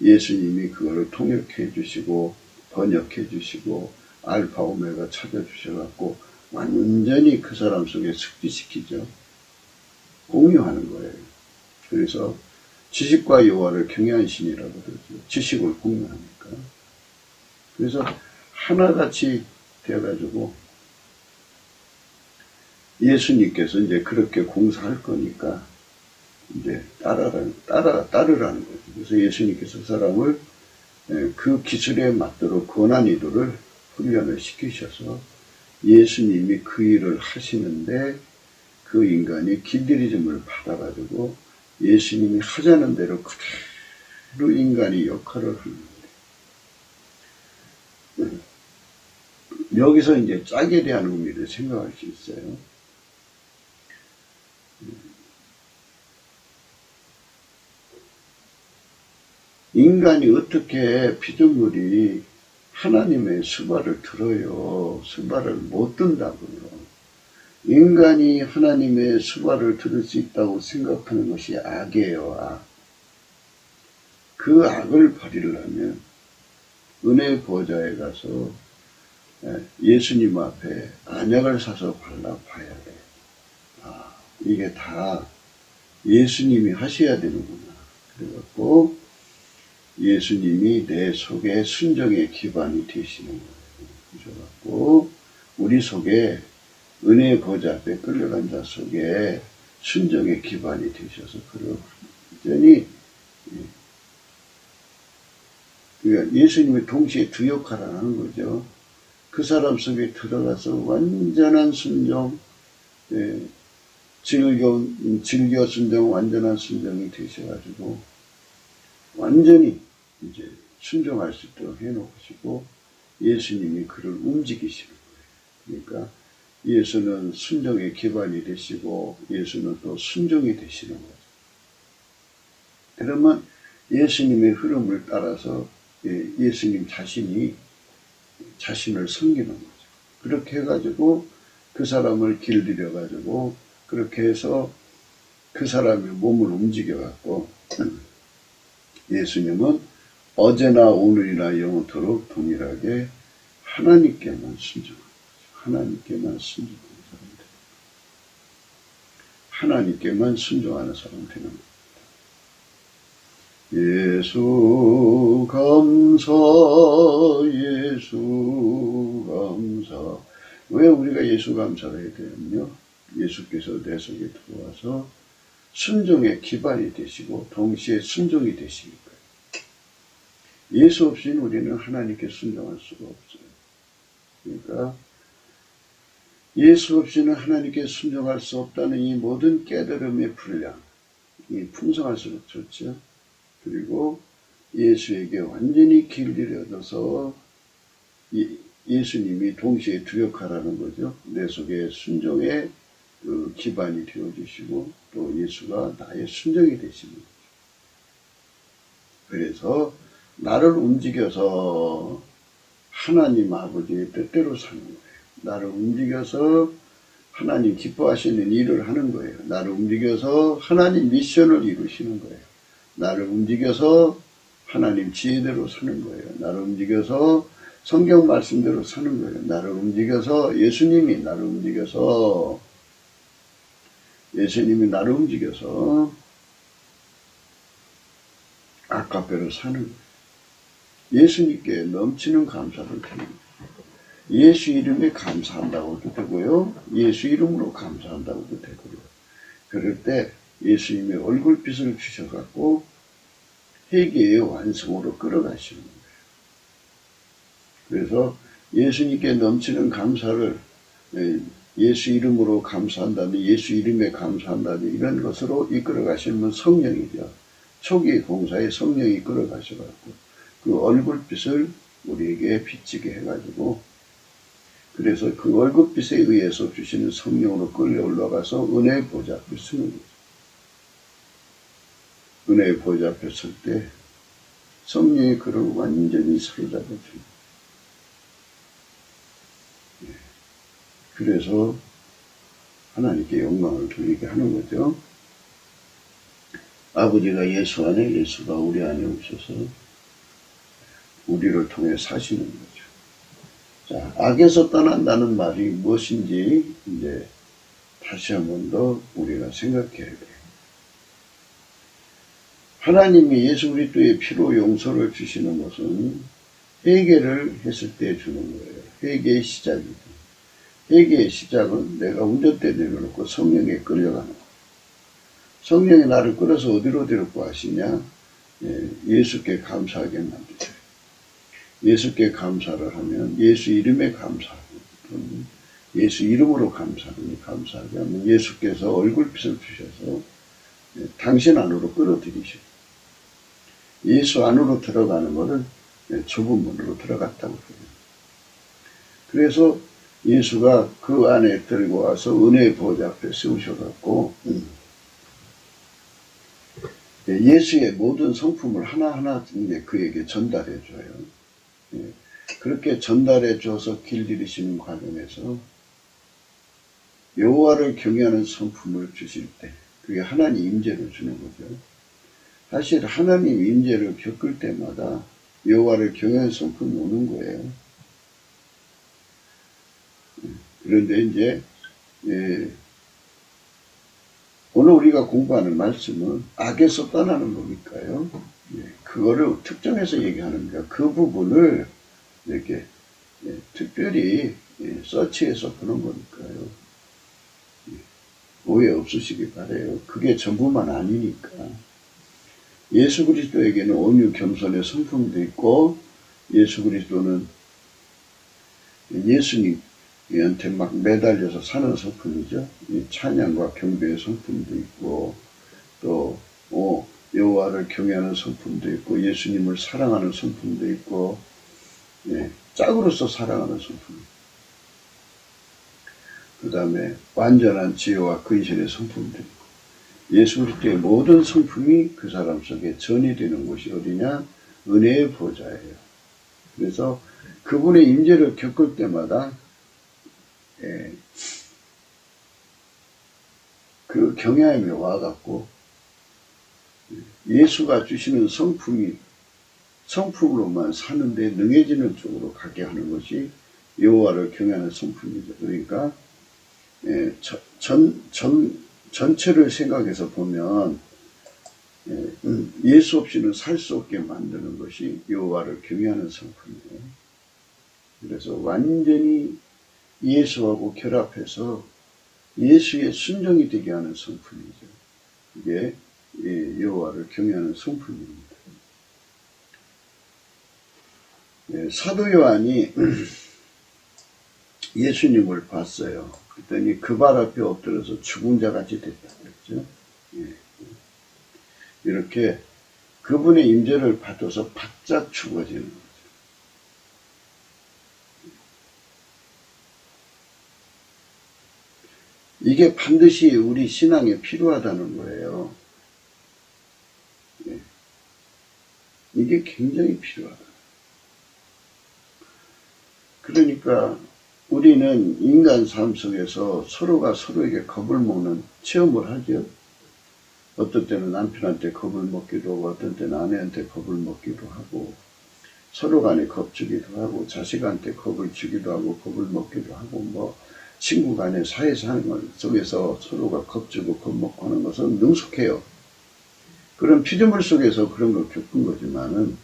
예수님이 그거를 통역해 주시고 번역해 주시고 알파 오메가 찾아주셔갖고 완전히 그 사람 속에 습기시키죠. 공유하는 거예요. 그래서 지식과 여호와를 경외한 신이라고 그러죠. 지식을 공유하니까. 그래서 하나같이 돼가지고 예수님께서 이제 그렇게 공사할 거니까 이제 따르라는 거죠. 그래서 예수님께서 그 사람을 그 기술에 맞도록 고난이도를 훈련을 시키셔서 예수님이 그 일을 하시는데 그 인간이 길들이짐을 받아가지고 예수님이 하자는 대로 그대로 인간이 역할을 하는 거예요. 여기서 이제 짝에 대한 의미를 생각할 수 있어요. 인간이 어떻게 피조물이 하나님의 수발을 들어요. 수발을 못 든다고요. 인간이 하나님의 수발을 들을 수 있다고 생각하는 것이 악이에요. 악. 그 악을 버리려면 은혜의 보좌에 가서 예수님 앞에 안약을 사서 발라봐야 돼. 아, 이게 다 예수님이 하셔야 되는구나. 그래갖고 예수님이 내 속에 순종의 기반이 되시는 거예요. 그래갖고 우리 속에 은혜의 보좌 앞에 끌려간 자 속에 순종의 기반이 되셔서 그를 완전히 그러니까 예수님이 동시에 두 역할을 하는 거죠. 그 사람 속에 들어가서 완전한 순종, 즐겨 순종, 완전한 순종이 되셔가지고 완전히 이제 순종할 수 있도록 해놓으시고 예수님이 그를 움직이시는 거예요. 그러니까 예수는 순종의 기반이 되시고 예수는 또 순종이 되시는 거죠. 그러면 예수님의 흐름을 따라서 예수님 자신이 자신을 섬기는 거죠. 그렇게 해가지고 그 사람을 길들여가지고 그렇게 해서 그 사람의 몸을 움직여갖고 예수님은 어제나 오늘이나 영원토록 동일하게 하나님께만 순종하는 거죠. 하나님께만 순종하는 사람 되는 거예요. 하나님께만 순종하는 사람 되는 거예요. 예수 감사, 예수 감사. 왜 우리가 예수 감사를 해야 되냐면요. 예수께서 내 속에 들어와서 순종의 기반이 되시고 동시에 순종이 되시니까요. 예수 없이는 우리는 하나님께 순종할 수가 없어요. 그러니까 예수 없이는 하나님께 순종할 수 없다는 이 모든 깨달음의 분량, 이 풍성할수록 좋죠. 그리고 예수에게 완전히 길들여져서 예수님이 동시에 두 역할하는 거죠. 내 속에 순종의 그 기반이 되어주시고 또 예수가 나의 순정이 되시는 거죠. 그래서 나를 움직여서 하나님 아버지의 뜻대로 사는 거예요. 나를 움직여서 하나님 기뻐하시는 일을 하는 거예요. 나를 움직여서 하나님 미션을 이루시는 거예요. 나를 움직여서 하나님 지혜대로 사는 거예요. 나를 움직여서 성경 말씀대로 사는 거예요. 나를 움직여서 예수님이 나를 움직여서 아까배로 사는 거예요. 예수님께 넘치는 감사를 드립니다. 예수 이름에 감사한다고도 되고요. 예수 이름으로 감사한다고도 되고요. 그럴 때 예수님의 얼굴빛을 주셔갖고 회개의 완성으로 끌어가시는 거예요. 그래서 예수님께 넘치는 감사를 예수 이름으로 감사한다니, 예수 이름에 감사한다니 이런 것으로 이끌어가시는 성령이죠. 초기 공사에 성령이 끌어가셔갖고 그 얼굴빛을 우리에게 비치게 해가지고, 그래서 그 얼굴빛에 의해서 주시는 성령으로 끌려 올라가서 은혜의 보좌 앞에 서는 거죠. 은혜의 보좌 앞에 설 때 성령이 그를 완전히 사로잡아 줍니다. 그래서 하나님께 영광을 돌리게 하는 거죠. 아버지가 예수 안에, 예수가 우리 안에 오셔서 우리를 통해 사시는 거죠. 자, 악에서 떠난다는 말이 무엇인지 이제 다시 한 번 더 우리가 생각해야 돼요. 하나님이 예수 그리스도의 피로 용서를 주시는 것은 회개를 했을 때 주는 거예요. 회개의 시작이죠. 회개의 시작은 내가 운전대 내려놓고 성령에 끌려가는 거예요. 성령이 나를 끌어서 어디로 데리고 가시냐? 예수께 감사하게 만드셔요. 예수께 감사를 하면 예수 이름에 감사하고, 예수 이름으로 감사하게 하면 예수께서 얼굴빛을 주셔서 당신 안으로 끌어들이셔요. 예수 안으로 들어가는 것은 좁은 문으로 들어갔다고 그래요. 그래서 예수가 그 안에 들고 와서 은혜의 보좌 앞에 세우셔갖고 예수의 모든 성품을 하나하나 그에게 전달해줘요. 그렇게 전달해줘서 길들이시는 과정에서 여호와를 경외하는 성품을 주실 때 그게 하나님 임재를 주는 거죠. 사실 하나님 임재를 겪을 때마다 여호와를 경외하는 성품이 오는 거예요. 그런데 이제 오늘 우리가 공부하는 말씀은 악에서 떠나는 거니까요. 그거를 특정해서 얘기하는 거야. 그 부분을 이렇게 특별히 서치해서 보는 거니까요. 오해 없으시기 바라요. 그게 전부만 아니니까. 예수 그리스도에게는 온유 겸손의 성품도 있고, 예수 그리스도는 예수님한테 막 매달려서 사는 성품이죠. 찬양과 경배의 성품도 있고, 또 여호와를 경외하는 성품도 있고, 예수님을 사랑하는 성품도 있고, 짝으로서 사랑하는 성품. 그 다음에 완전한 지혜와 근신의 성품도 있고, 예수 그리스도의 모든 성품이 그 사람 속에 전이되는 곳이 어디냐? 은혜의 보좌예요. 그래서 그분의 임재를 겪을 때마다 그 경외함에 와갖고 예수가 주시는 성품으로만 사는데 능해지는 쪽으로 가게 하는 것이 여호와를 경외하는 성품이죠. 그러니까 전체를 생각해서 보면 예수 없이는 살 수 없게 만드는 것이 여호와를 경외하는 성품이에요. 그래서 완전히 예수하고 결합해서 예수의 순종이 되게 하는 성품이죠. 이게 여호와를 경외하는 성품입니다. 사도 요한이 예수님을 봤어요. 그랬더니 그 발 앞에 엎드려서 죽은 자같이 됐다 그랬죠. 이렇게 그분의 임재를 받아서 바짝 죽어지는 거죠. 이게 반드시 우리 신앙에 필요하다는 거예요. 예. 이게 굉장히 필요하다. 그러니까 우리는 인간 삶 속에서 서로가 서로에게 겁을 먹는 체험을 하죠. 어떤 때는 남편한테 겁을 먹기도 하고 어떤 때는 아내한테 겁을 먹기도 하고 서로 간에 겁주기도 하고 자식한테 겁을 주기도 하고 겁을 먹기도 하고 뭐 친구 간의 사회생활 속에서 서로가 겁주고 겁먹고 하는 것은 능숙해요. 그런 피조물 속에서 그런 걸 겪은 거지만은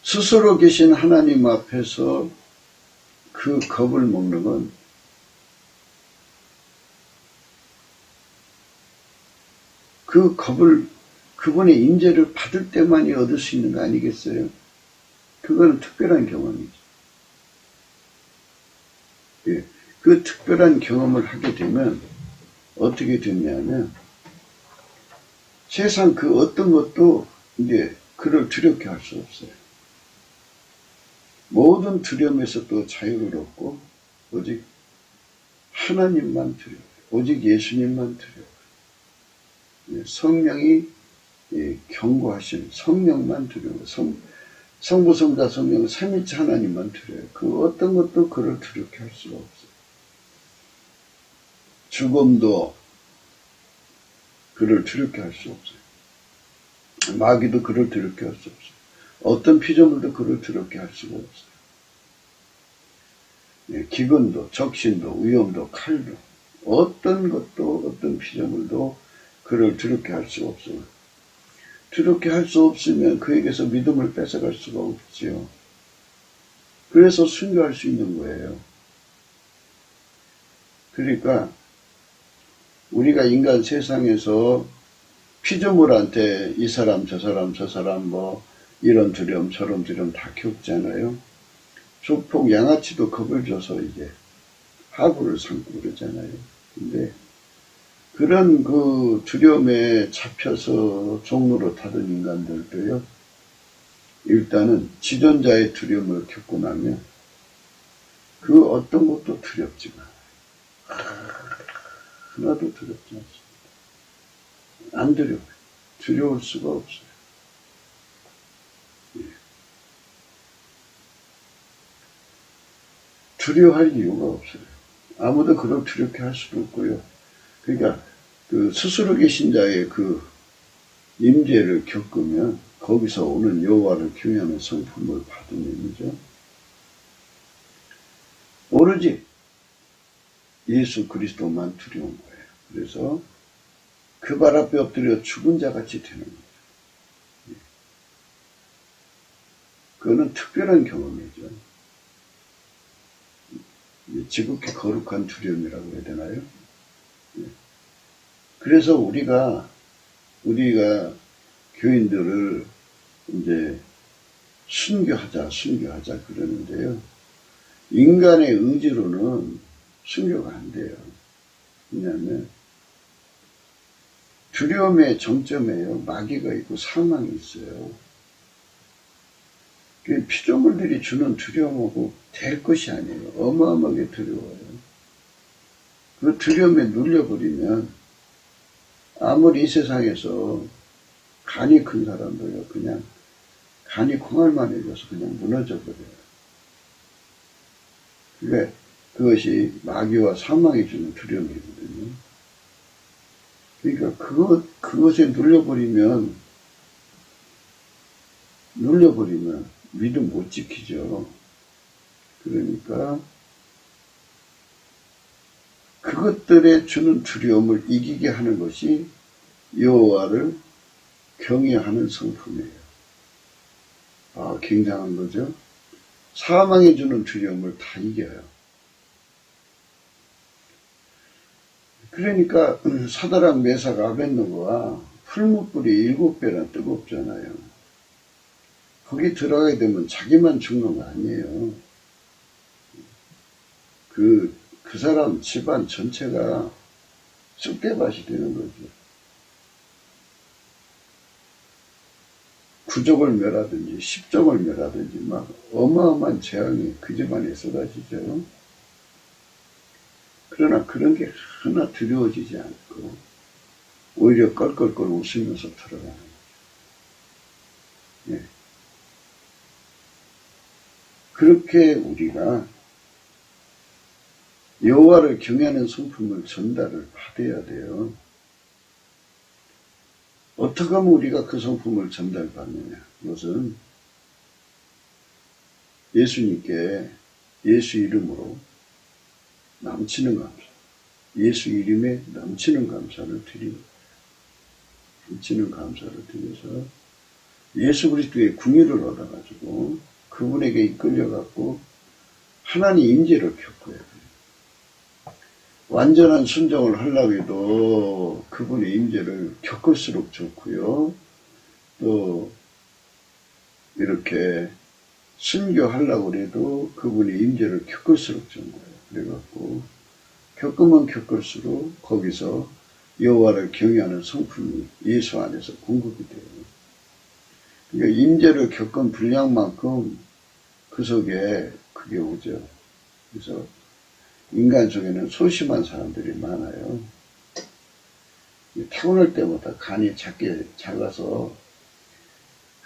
스스로 계신 하나님 앞에서 그 겁을 먹는 건 그 겁을 그분의 임재를 받을 때만이 얻을 수 있는 거 아니겠어요? 그거는 특별한 경험이죠. 예, 그 특별한 경험을 하게 되면 어떻게 됐냐면 세상 그 어떤 것도 이제 그를 두렵게 할 수 없어요. 모든 두려움에서 또 자유를 얻고 오직 하나님만 두려워요. 오직 예수님만 두려워요. 성령이 경고하신 성령만 두려워요. 성부, 성자, 성령, 삼위일체 하나님만 두려워요. 그 어떤 것도 그를 두렵게 할 수가 없어요. 죽음도 그를 두렵게 할 수 없어요. 마귀도 그를 두렵게 할 수 없어요. 어떤 피조물도 그를 두렵게 할 수가 없어요. 기근도, 적신도, 위험도, 칼도 어떤 것도 어떤 피조물도 그를 두렵게 할 수가 없어요. 두렵게 할 수 없으면 그에게서 믿음을 뺏어갈 수가 없지요. 그래서 순교할 수 있는 거예요. 그러니까 우리가 인간 세상에서 피조물한테 이 사람 저 사람 뭐 이런 두려움 저런 두려움 다 겪잖아요. 조폭 양아치도 겁을 줘서 이제 하부를 삼고 그러잖아요. 근데 그런 그 두려움에 잡혀서 종로로 타던 인간들도요, 일단은 지존자의 두려움을 겪고 나면 그 어떤 것도 두렵지가 않아요. 하나도 두렵지 않습니다. 안 두려워요. 두려울 수가 없어요. 예. 두려워할 이유가 없어요. 아무도 그걸 두렵게 할 수도 없고요. 그러니까 그 스스로 계신 자의 그 임재를 겪으면 거기서 오는 여호와를 경외하는 성품을 받은 의미죠. 오로지 예수 그리스도만 두려운 거예요. 그래서 그 발 앞에 엎드려 죽은 자같이 되는 거예요. 그거는 특별한 경험이죠. 지극히 거룩한 두려움이라고 해야 되나요? 그래서 우리가 교인들을 이제 순교하자 그러는데요. 인간의 의지로는 순교가 안 돼요. 왜냐하면 두려움의 정점에요. 마귀가 있고 사망이 있어요. 피조물들이 주는 두려움하고 될 것이 아니에요. 어마어마하게 두려워요. 그 두려움에 눌려버리면 아무리 이 세상에서 간이 큰 사람도요, 그냥 간이 콩알만해져서 그냥 무너져 버려요. 그게 그것이 마귀와 사망이 주는 두려움이거든요. 그러니까 그것에 눌려버리면 믿음 못 지키죠. 그러니까 그것들에 주는 두려움을 이기게 하는 것이 여호와를 경외하는 성품이에요. 아, 굉장한 거죠. 사망이 주는 두려움을 다 이겨요. 그러니까 사드락 메삭 아벳느고가 풀무불이 7배나 뜨겁잖아요. 거기 들어가게 되면 자기만 죽는 거 아니에요. 그 사람 집안 전체가 쑥대밭이 되는 거죠. 구족을 멸하든지 십족을 멸하든지 막 어마어마한 재앙이 그 집안에 쏟아지죠. 그러나 그런 게 하나 두려워지지 않고 오히려 껄껄껄 웃으면서 들어가는 거죠. 예. 그렇게 우리가 여호와를 경외하는 성품을 전달을 받아야 돼요. 어떻게 하면 우리가 그 성품을 전달받느냐? 그것은 예수님께 예수 이름으로 넘치는 감사, 예수 이름에 넘치는 감사를 드리고, 넘치는 감사를 드려서 예수 그리스도의 궁유를 얻어가지고 그분에게 이끌려갖고 하나님 임재를 겪어야 돼요. 완전한 순종을 하려고 해도 그분의 임재를 겪을수록 좋고요. 또 이렇게 순교하려고 해도 그분의 임재를 겪을수록 좋은 거예요. 그래갖고 겪으면 겪을수록 거기서 여호와를 경외하는 성품이 예수 안에서 공급이 돼요. 그러니까 임재를 겪은 분량만큼 그 속에 그게 오죠. 그래서 인간 속에는 소심한 사람들이 많아요. 태어날 때마다 간이 작아서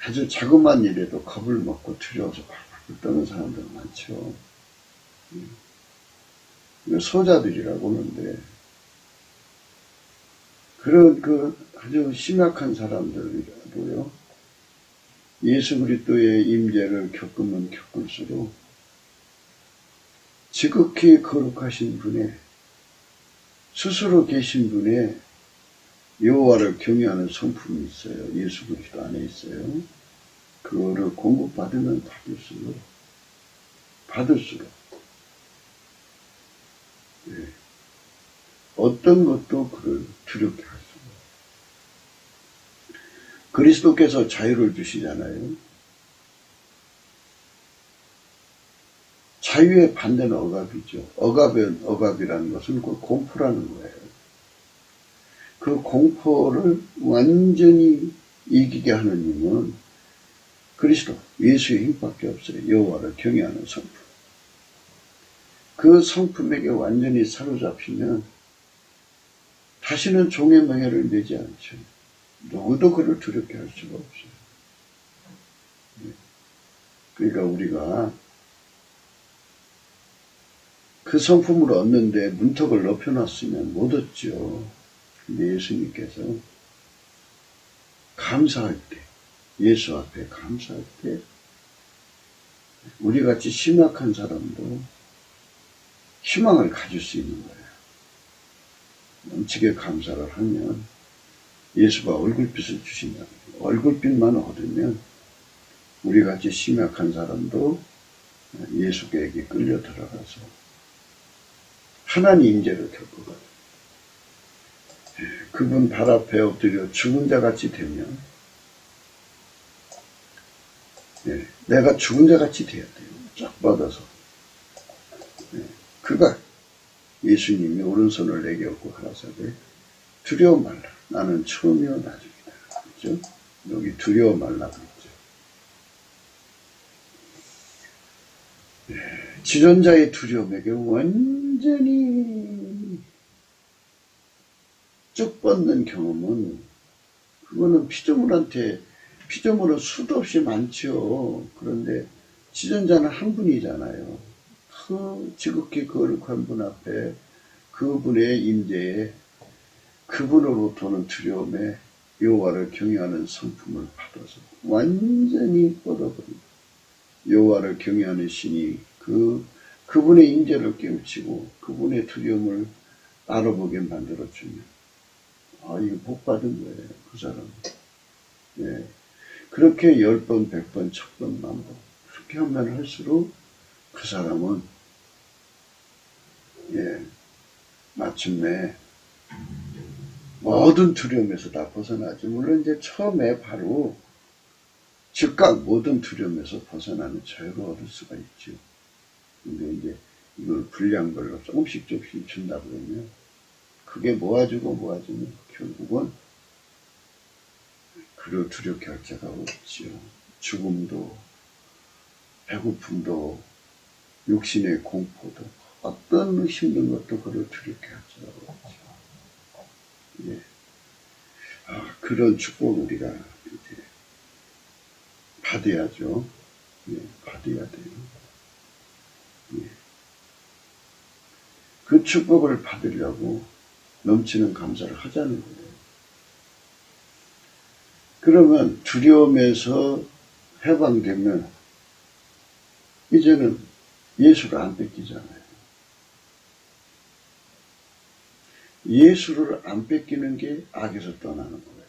아주 자그마한 일에도 겁을 먹고 두려워서 발발 떠는 사람들 많죠. 소자들이라고 하는데, 그런 아주 심약한 사람들이라도요, 예수 그리스도의 임재를 겪으면 겪을수록 지극히 거룩하신 분의, 스스로 계신 분의 여호와를 경외하는 성품이 있어요. 예수 그리스도 안에 있어요. 그거를 공급받으면 받을수록 네. 어떤 것도 그를 두렵게 할 수가 없어요. 그리스도께서 자유를 주시잖아요. 자유의 반대는 억압이죠. 억압이라는 것은 그 공포라는 거예요. 그 공포를 완전히 이기게 하는 힘은 그리스도, 예수의 힘밖에 없어요. 여호와를 경외하는 성품. 그 성품에게 완전히 사로잡히면 다시는 종의 명예를 내지 않죠. 누구도 그를 두렵게 할 수가 없어요. 그러니까 우리가 그 성품을 얻는데 문턱을 높여놨으면 못 얻죠. 근데 예수님께서 감사할 때, 예수 앞에 감사할 때 우리같이 심약한 사람도 희망을 가질 수 있는 거예요. 넘치게 감사를 하면 예수가 얼굴빛을 주신다. 얼굴빛만 얻으면 우리같이 심약한 사람도 예수께게 끌려 들어가서 하나님 임재를 겪어가지고 그분 발 앞에 엎드려 죽은 자같이 되면 내가 죽은 자같이 돼야 돼요. 쫙 뻗어서 그가 예수님이 오른손을 내게 얹고 가라사대 두려워 말라. 나는 처음이요 나중이다. 그렇죠? 여기 두려워 말라고 했죠. 지존자의 두려움에게 완전히 쭉 뻗는 경험은 그거는 피조물은 수도 없이 많죠. 그런데 지존자는 한 분이잖아요. 그 지극히 거룩한 분 앞에 그분의 임재에 그분으로부터는 두려움에 여호와를 경외하는 성품을 받아서 완전히 뻗어버립니다. 여호와를 경외하는 신이 그분의 임재를 깨우치고 그분의 두려움을 알아보게 만들어주면 이거 복 받은 거예요. 그 사람. 예. 그렇게 10번, 100번, 1000번, 10,000번 그렇게 하면 할수록 그 사람은 마침내 모든 두려움에서 다 벗어나죠. 물론 이제 처음에 바로 즉각 모든 두려움에서 벗어나는 자유를 얻을 수가 있죠. 근데 이제 이걸 분량별로 조금씩 준다 그러면 그게 모아주면 결국은 그를 두렵게 할 자가 없지요. 죽음도, 배고픔도, 육신의 공포도 어떤 힘든 것도 그를 두렵게 하지 않죠. 예. 그런 축복을 우리가 이제 받아야죠. 예, 받아야 돼요. 예. 그 축복을 받으려고 넘치는 감사를 하자는 거예요. 그러면 두려움에서 해방되면 이제는 예수를 안 뺏기잖아요. 예수를 안 뺏기는 게 악에서 떠나는 거예요.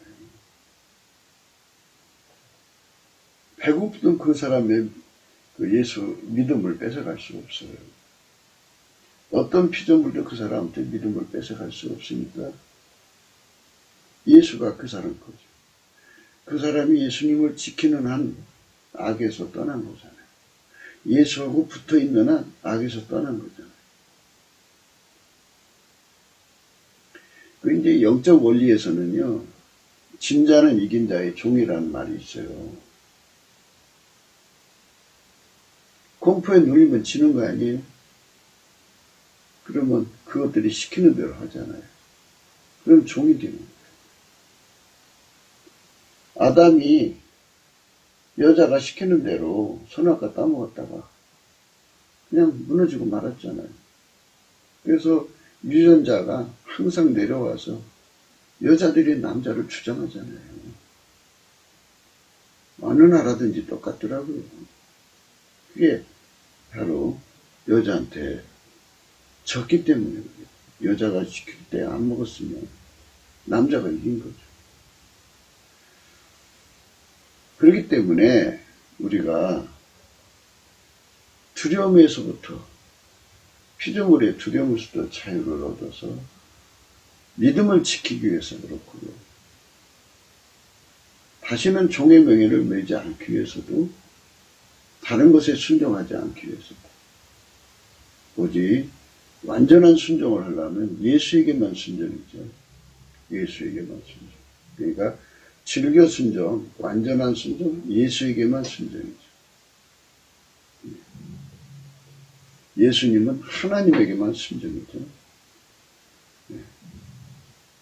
배고프던 그 사람의 그 예수 믿음을 뺏어갈 수 없어요. 어떤 피조물도 그 사람한테 믿음을 뺏어갈 수 없으니까 예수가 그 사람 거죠. 그 사람이 예수님을 지키는 한 악에서 떠난 거잖아요. 예수하고 붙어있는 한 악에서 떠난 거잖아요. 그 이제 영적 원리에서는요, 진 자는 이긴 자의 종이라는 말이 있어요. 공포에 눌리면 지는 거 아니에요? 그러면 그것들이 시키는 대로 하잖아요. 그럼 종이 되는 거예요. 아담이 여자가 시키는 대로 선악과 따먹었다가 그냥 무너지고 말았잖아요. 그래서 유전자가 항상 내려와서 여자들이 남자를 주장하잖아요. 어느 나라든지 똑같더라고요. 그게 바로 여자한테 졌기 때문에 여자가 시킬 때 안 먹었으면 남자가 이긴 거죠. 그렇기 때문에 우리가 두려움에서부터 피조물의 두려움에서부터 자유를 얻어서 믿음을 지키기 위해서 그렇고요. 다시는 종의 명예를 매지 않기 위해서도 다른 것에 순종하지 않기 위해서도 오직 완전한 순종을 하려면 예수에게만 순종이죠. 예수에게만 순종. 그러니까 즐겨 순종, 완전한 순종, 예수에게만 순종이죠. 예수님은 하나님에게만 순종이죠.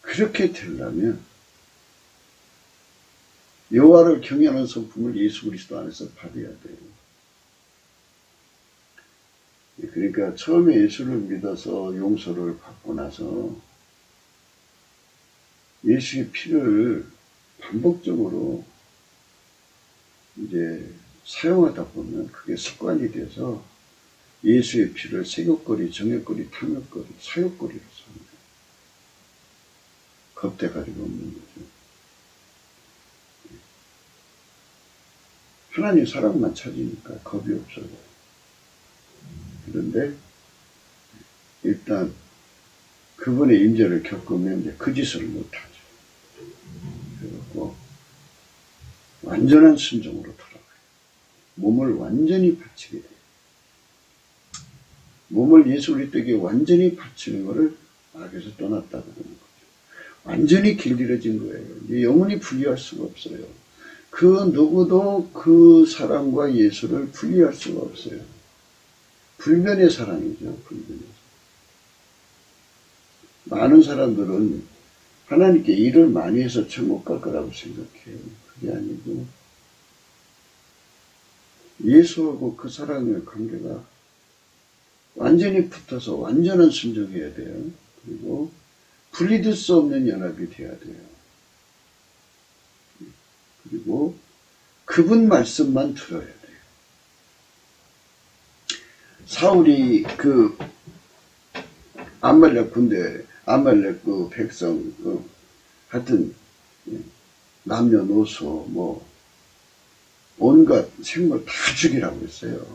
그렇게 되려면 여호와를 경외하는 성품을 예수 그리스도 안에서 받아야 돼요. 그러니까 처음에 예수를 믿어서 용서를 받고 나서 예수의 피를 반복적으로 이제 사용하다 보면 그게 습관이 돼서 예수의 피를 세귑거리, 정욕거리, 탐욕거리, 사욕거리로 씁니다. 겁대가리가 없는 거죠. 하나님 사랑만 찾으니까 겁이 없어요. 그런데 일단 그분의 임재를 겪으면 이제 그 짓을 못하죠. 그리고 완전한 순종으로 돌아가요. 몸을 완전히 바치게 돼요. 몸을 예수 그리스도에게 완전히 바치는 것을 악에서 떠났다고 하는 거죠. 완전히 길들여진 거예요. 영원히 분리할 수가 없어요. 그 누구도 그 사랑과 예수를 분리할 수가 없어요. 불변의 사랑이죠. 불변의 사랑. 많은 사람들은 하나님께 일을 많이 해서 천국 갈 거라고 생각해요. 그게 아니고 예수하고 그 사랑의 관계가 완전히 붙어서 완전한 순종해야 돼요. 그리고 분리될 수 없는 연합이 돼야 돼요. 그리고 그분 말씀만 들어야 돼요. 사울이 그 아말렉 군대, 아말렉 그 백성, 하여튼 남녀노소 뭐 온갖 생물 다 죽이라고 했어요.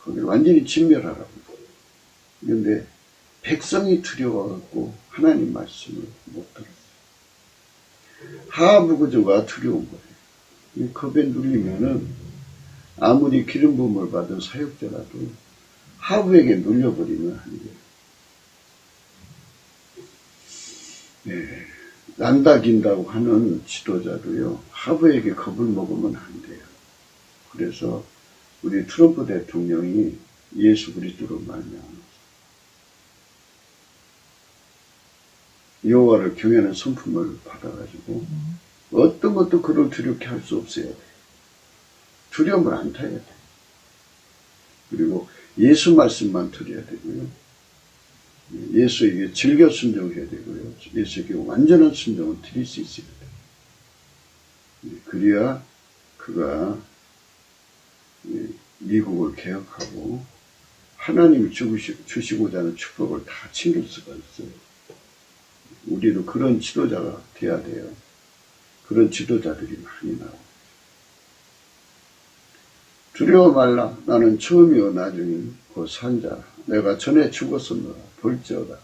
거기를 완전히 진멸하라고. 그런데 백성이 두려워갖고 하나님 말씀을 못 들었어요. 하하부 그저가 두려운 거예요. 겁에 눌리면은 아무리 기름 부음을 받은 사역자라도 하부에게 눌려버리면 안 돼요. 네. 난다긴다고 하는 지도자도요, 하부에게 겁을 먹으면 안 돼요. 그래서 우리 트럼프 대통령이 예수 그리스도로 말미암아 여호와를 경외하는 성품을 받아가지고 어떤 것도 그를 두렵게 할 수 없어야 돼. 두려움을 안 타야 돼. 그리고 예수 말씀만 드려야 되고요. 예수에게 즐겨 순종해야 되고요. 예수에게 완전한 순종을 드릴 수 있어야 돼. 그래야 그가 미국을 개혁하고 하나님이 주시고자 하는 축복을 다 챙길 수가 있어요. 우리도 그런 지도자가 돼야 돼요. 그런 지도자들이 많이 나와요. 두려워 말라. 나는 처음이요 나중에 곧 산자. 내가 전에 죽었었노라. 볼지어다.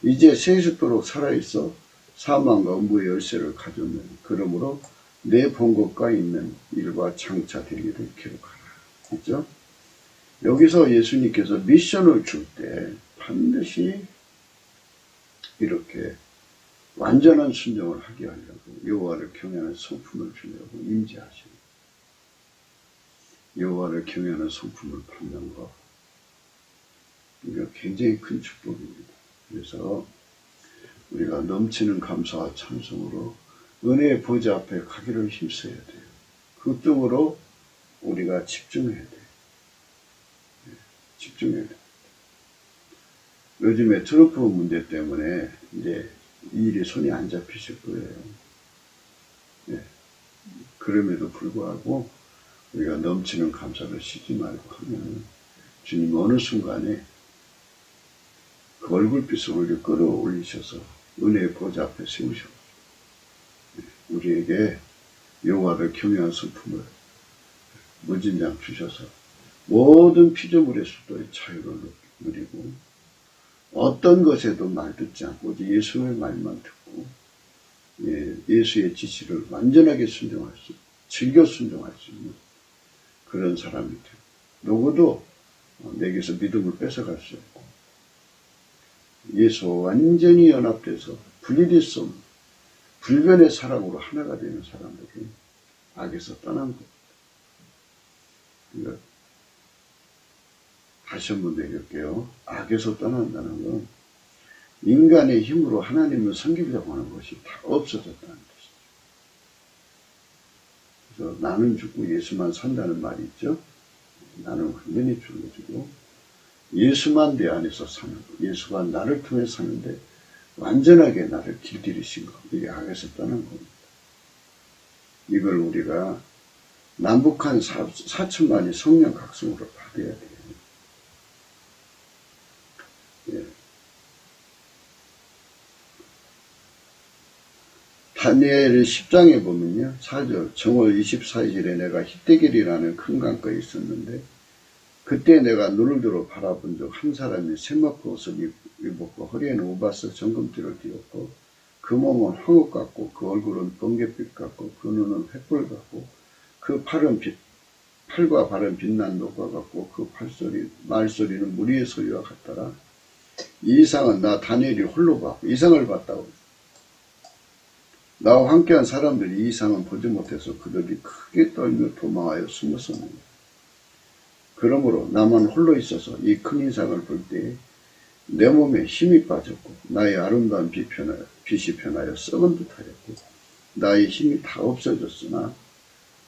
이제 세세토록 살아있어 사망과 음부의 열쇠를 가졌느니 그러므로 내 본 것과 있는 일과 장차 되기를 기록하라. 그죠? 여기서 예수님께서 미션을 줄 때 반드시 이렇게 완전한 순종을 하게 하려고 여호와를 경외하는 성품을 주려고 임재하시는 여호와를 경외하는 성품을 받는 것, 이거 굉장히 큰 축복입니다. 그래서 우리가 넘치는 감사와 찬송으로 은혜의 보좌 앞에 가기를 힘써야 돼요. 그쪽으로 우리가 집중해야 돼요. 집중해야 돼요. 요즘에 트럼프 문제 때문에 이제 이 일이 손이 안 잡히실 거예요. 그럼에도 불구하고 우리가 넘치는 감사를 쉬지 말고 하면 주님 어느 순간에 그 얼굴빛을 우리 끌어올리셔서 은혜의 보좌 앞에 세우셔 우리에게 여호와를 경외한 성품을 무진장 주셔서 모든 피조물에서도 자유를 누리고 어떤 것에도 말 듣지 않고 예수의 말만 듣고 예수의 지시를 완전하게 순종할 수, 즐겨 순종할 수 있는 그런 사람이 되고 누구도 내게서 믿음을 뺏어갈 수 없고 예수와 완전히 연합돼서 분리될 수 없는 불변의 사랑으로 하나가 되는 사람들이 악에서 떠난 겁니다. 그러니까 다시 한번 얘기할게요. 악에서 떠난다는 건 인간의 힘으로 하나님을 섬기려고 하는 것이 다 없어졌다는 뜻이죠. 그래서 나는 죽고 예수만 산다는 말이 있죠. 나는 완전히 죽어지고 예수만 내 안에서 사는 것, 예수가 나를 통해 사는데 완전하게 나를 길들이신 것, 이게 악에서 떠난 겁니다. 이걸 우리가 남북한 4천만이 성령 각성으로 받아야 돼요. 다니엘 10장에 보면요. 4절 정월 24일에 내가 히데길이라는 큰 강가에 있었는데 그때 내가 눈을 들어 바라본 적 한 사람이 세마포 옷을 입었고 허리에는 우바스 정금띠를 띄었고 그 몸은 황흑 같고 그 얼굴은 번갯빛 같고 그 눈은 횃불 같고 그 팔과 발은 빛난 녹과 같고 그 말소리는 무리의 소리와 같더라. 이 이상은 나 다니엘이 홀로 봤고 이상을 봤다고. 나와 함께한 사람들이 이 이상은 보지 못해서 그들이 크게 떨며 도망하여 숨었었는데 그러므로 나만 홀로 있어서 이 큰 이상을 볼 때에 내 몸에 힘이 빠졌고 나의 아름다운 빛이 변하여 썩은 듯하였고 나의 힘이 다 없어졌으나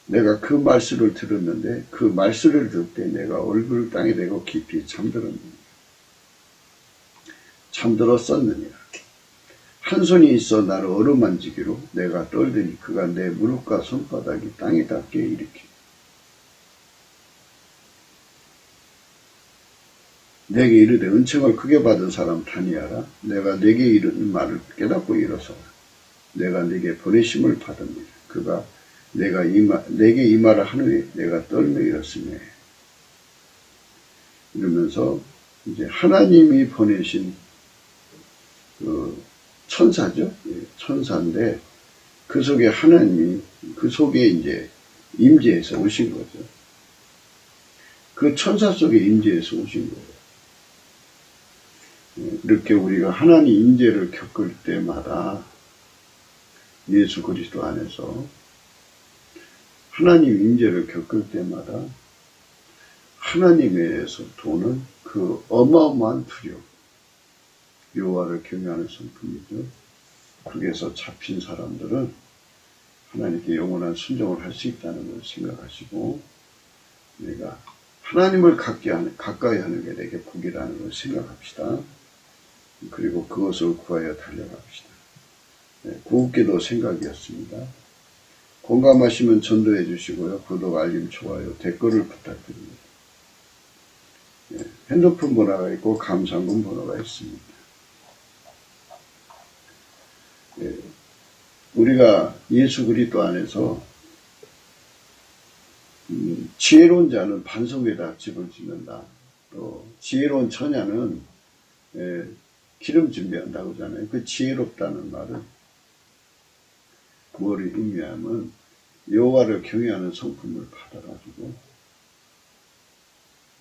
내가 그 말씀을 들었는데 그 말씀을 들을 때 내가 얼굴을 땅에 대고 깊이 잠들었었느니라. 한 손이 있어 나를 어루만지기로 내가 떨더니 그가 내 무릎과 손바닥이 땅에 닿게 일으키고 내게 이르되 은총을 크게 받은 사람 다니엘아 내가 내게 이르는 말을 깨닫고 일어서라. 내가 내게 보내심을 받았느니라. 그가 내게 이 말을 한 후에 내가 떨며 일었으며 이러면서 이제 하나님이 보내신 그 천사죠. 천사인데 그 속에 하나님이 그 속에 이제 임재해서 오신 거죠. 그 천사 속에 임재해서 오신 거예요. 이렇게 우리가 하나님 임재를 겪을 때마다 예수 그리스도 안에서 하나님 임재를 겪을 때마다 하나님에서 도는 그 어마어마한 두려움, 여호와를 경외하는 성품이죠. 거기에서 잡힌 사람들은 하나님께 영원한 순종을 할 수 있다는 걸 생각하시고, 내가 하나님을 가까이 하는 게 내게 복이라는 걸 생각합시다. 그리고 그것을 구하여 달려갑시다. 네, 구급기도 생각이었습니다. 공감하시면 전도해 주시고요. 구독, 알림, 좋아요, 댓글을 부탁드립니다. 네, 핸드폰 번호가 있고 감상금 번호가 있습니다. 네, 우리가 예수 그리스도 안에서 지혜로운 자는 반석 위에다 집을 짓는다. 또 지혜로운 처녀는 기름 준비한다고 하잖아요. 그 지혜롭다는 말은 뭐를 의미하면 여호와를 경외하는 성품을 받아가지고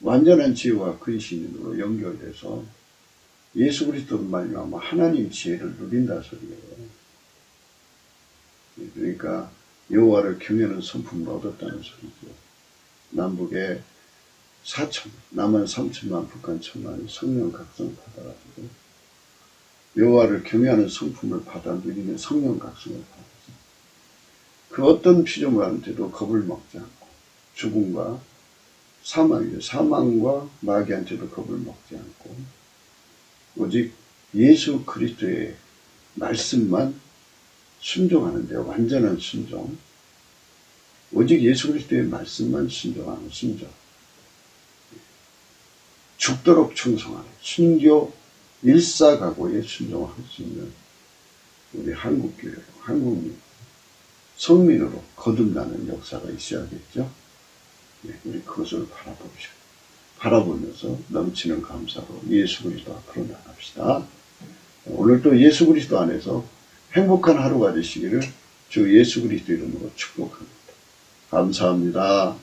완전한 지혜와 근신으로 연결돼서 예수 그리스도로 말미암아 하나님 지혜를 누린다 소리예요. 그러니까 여호와를 경외하는 성품을 얻었다는 소리죠. 남북에 4천, 남한 3천만, 북한 1천만이 성령 각성을 받아가지고 여호와를 경외하는 성품을 받아 누리는 성령 각성을 받았어요. 그 어떤 피조물한테도 겁을 먹지 않고 죽음과 사망과 마귀한테도 겁을 먹지 않고 오직 예수 그리스도의 말씀만 순종하는데 완전한 순종, 오직 예수 그리스도의 말씀만 순종하는 순종, 죽도록 충성하는 순교 일사각오에 순종할 수 있는 우리 한국교회, 한국민, 성민으로 거듭나는 역사가 있어야겠죠. 네, 우리 그것을 바라보면서 넘치는 감사로 예수 그리스도 앞으로 나갑시다. 오늘도 예수 그리스도 안에서 행복한 하루가 되시기를 주 예수 그리스도 이름으로 축복합니다. 감사합니다.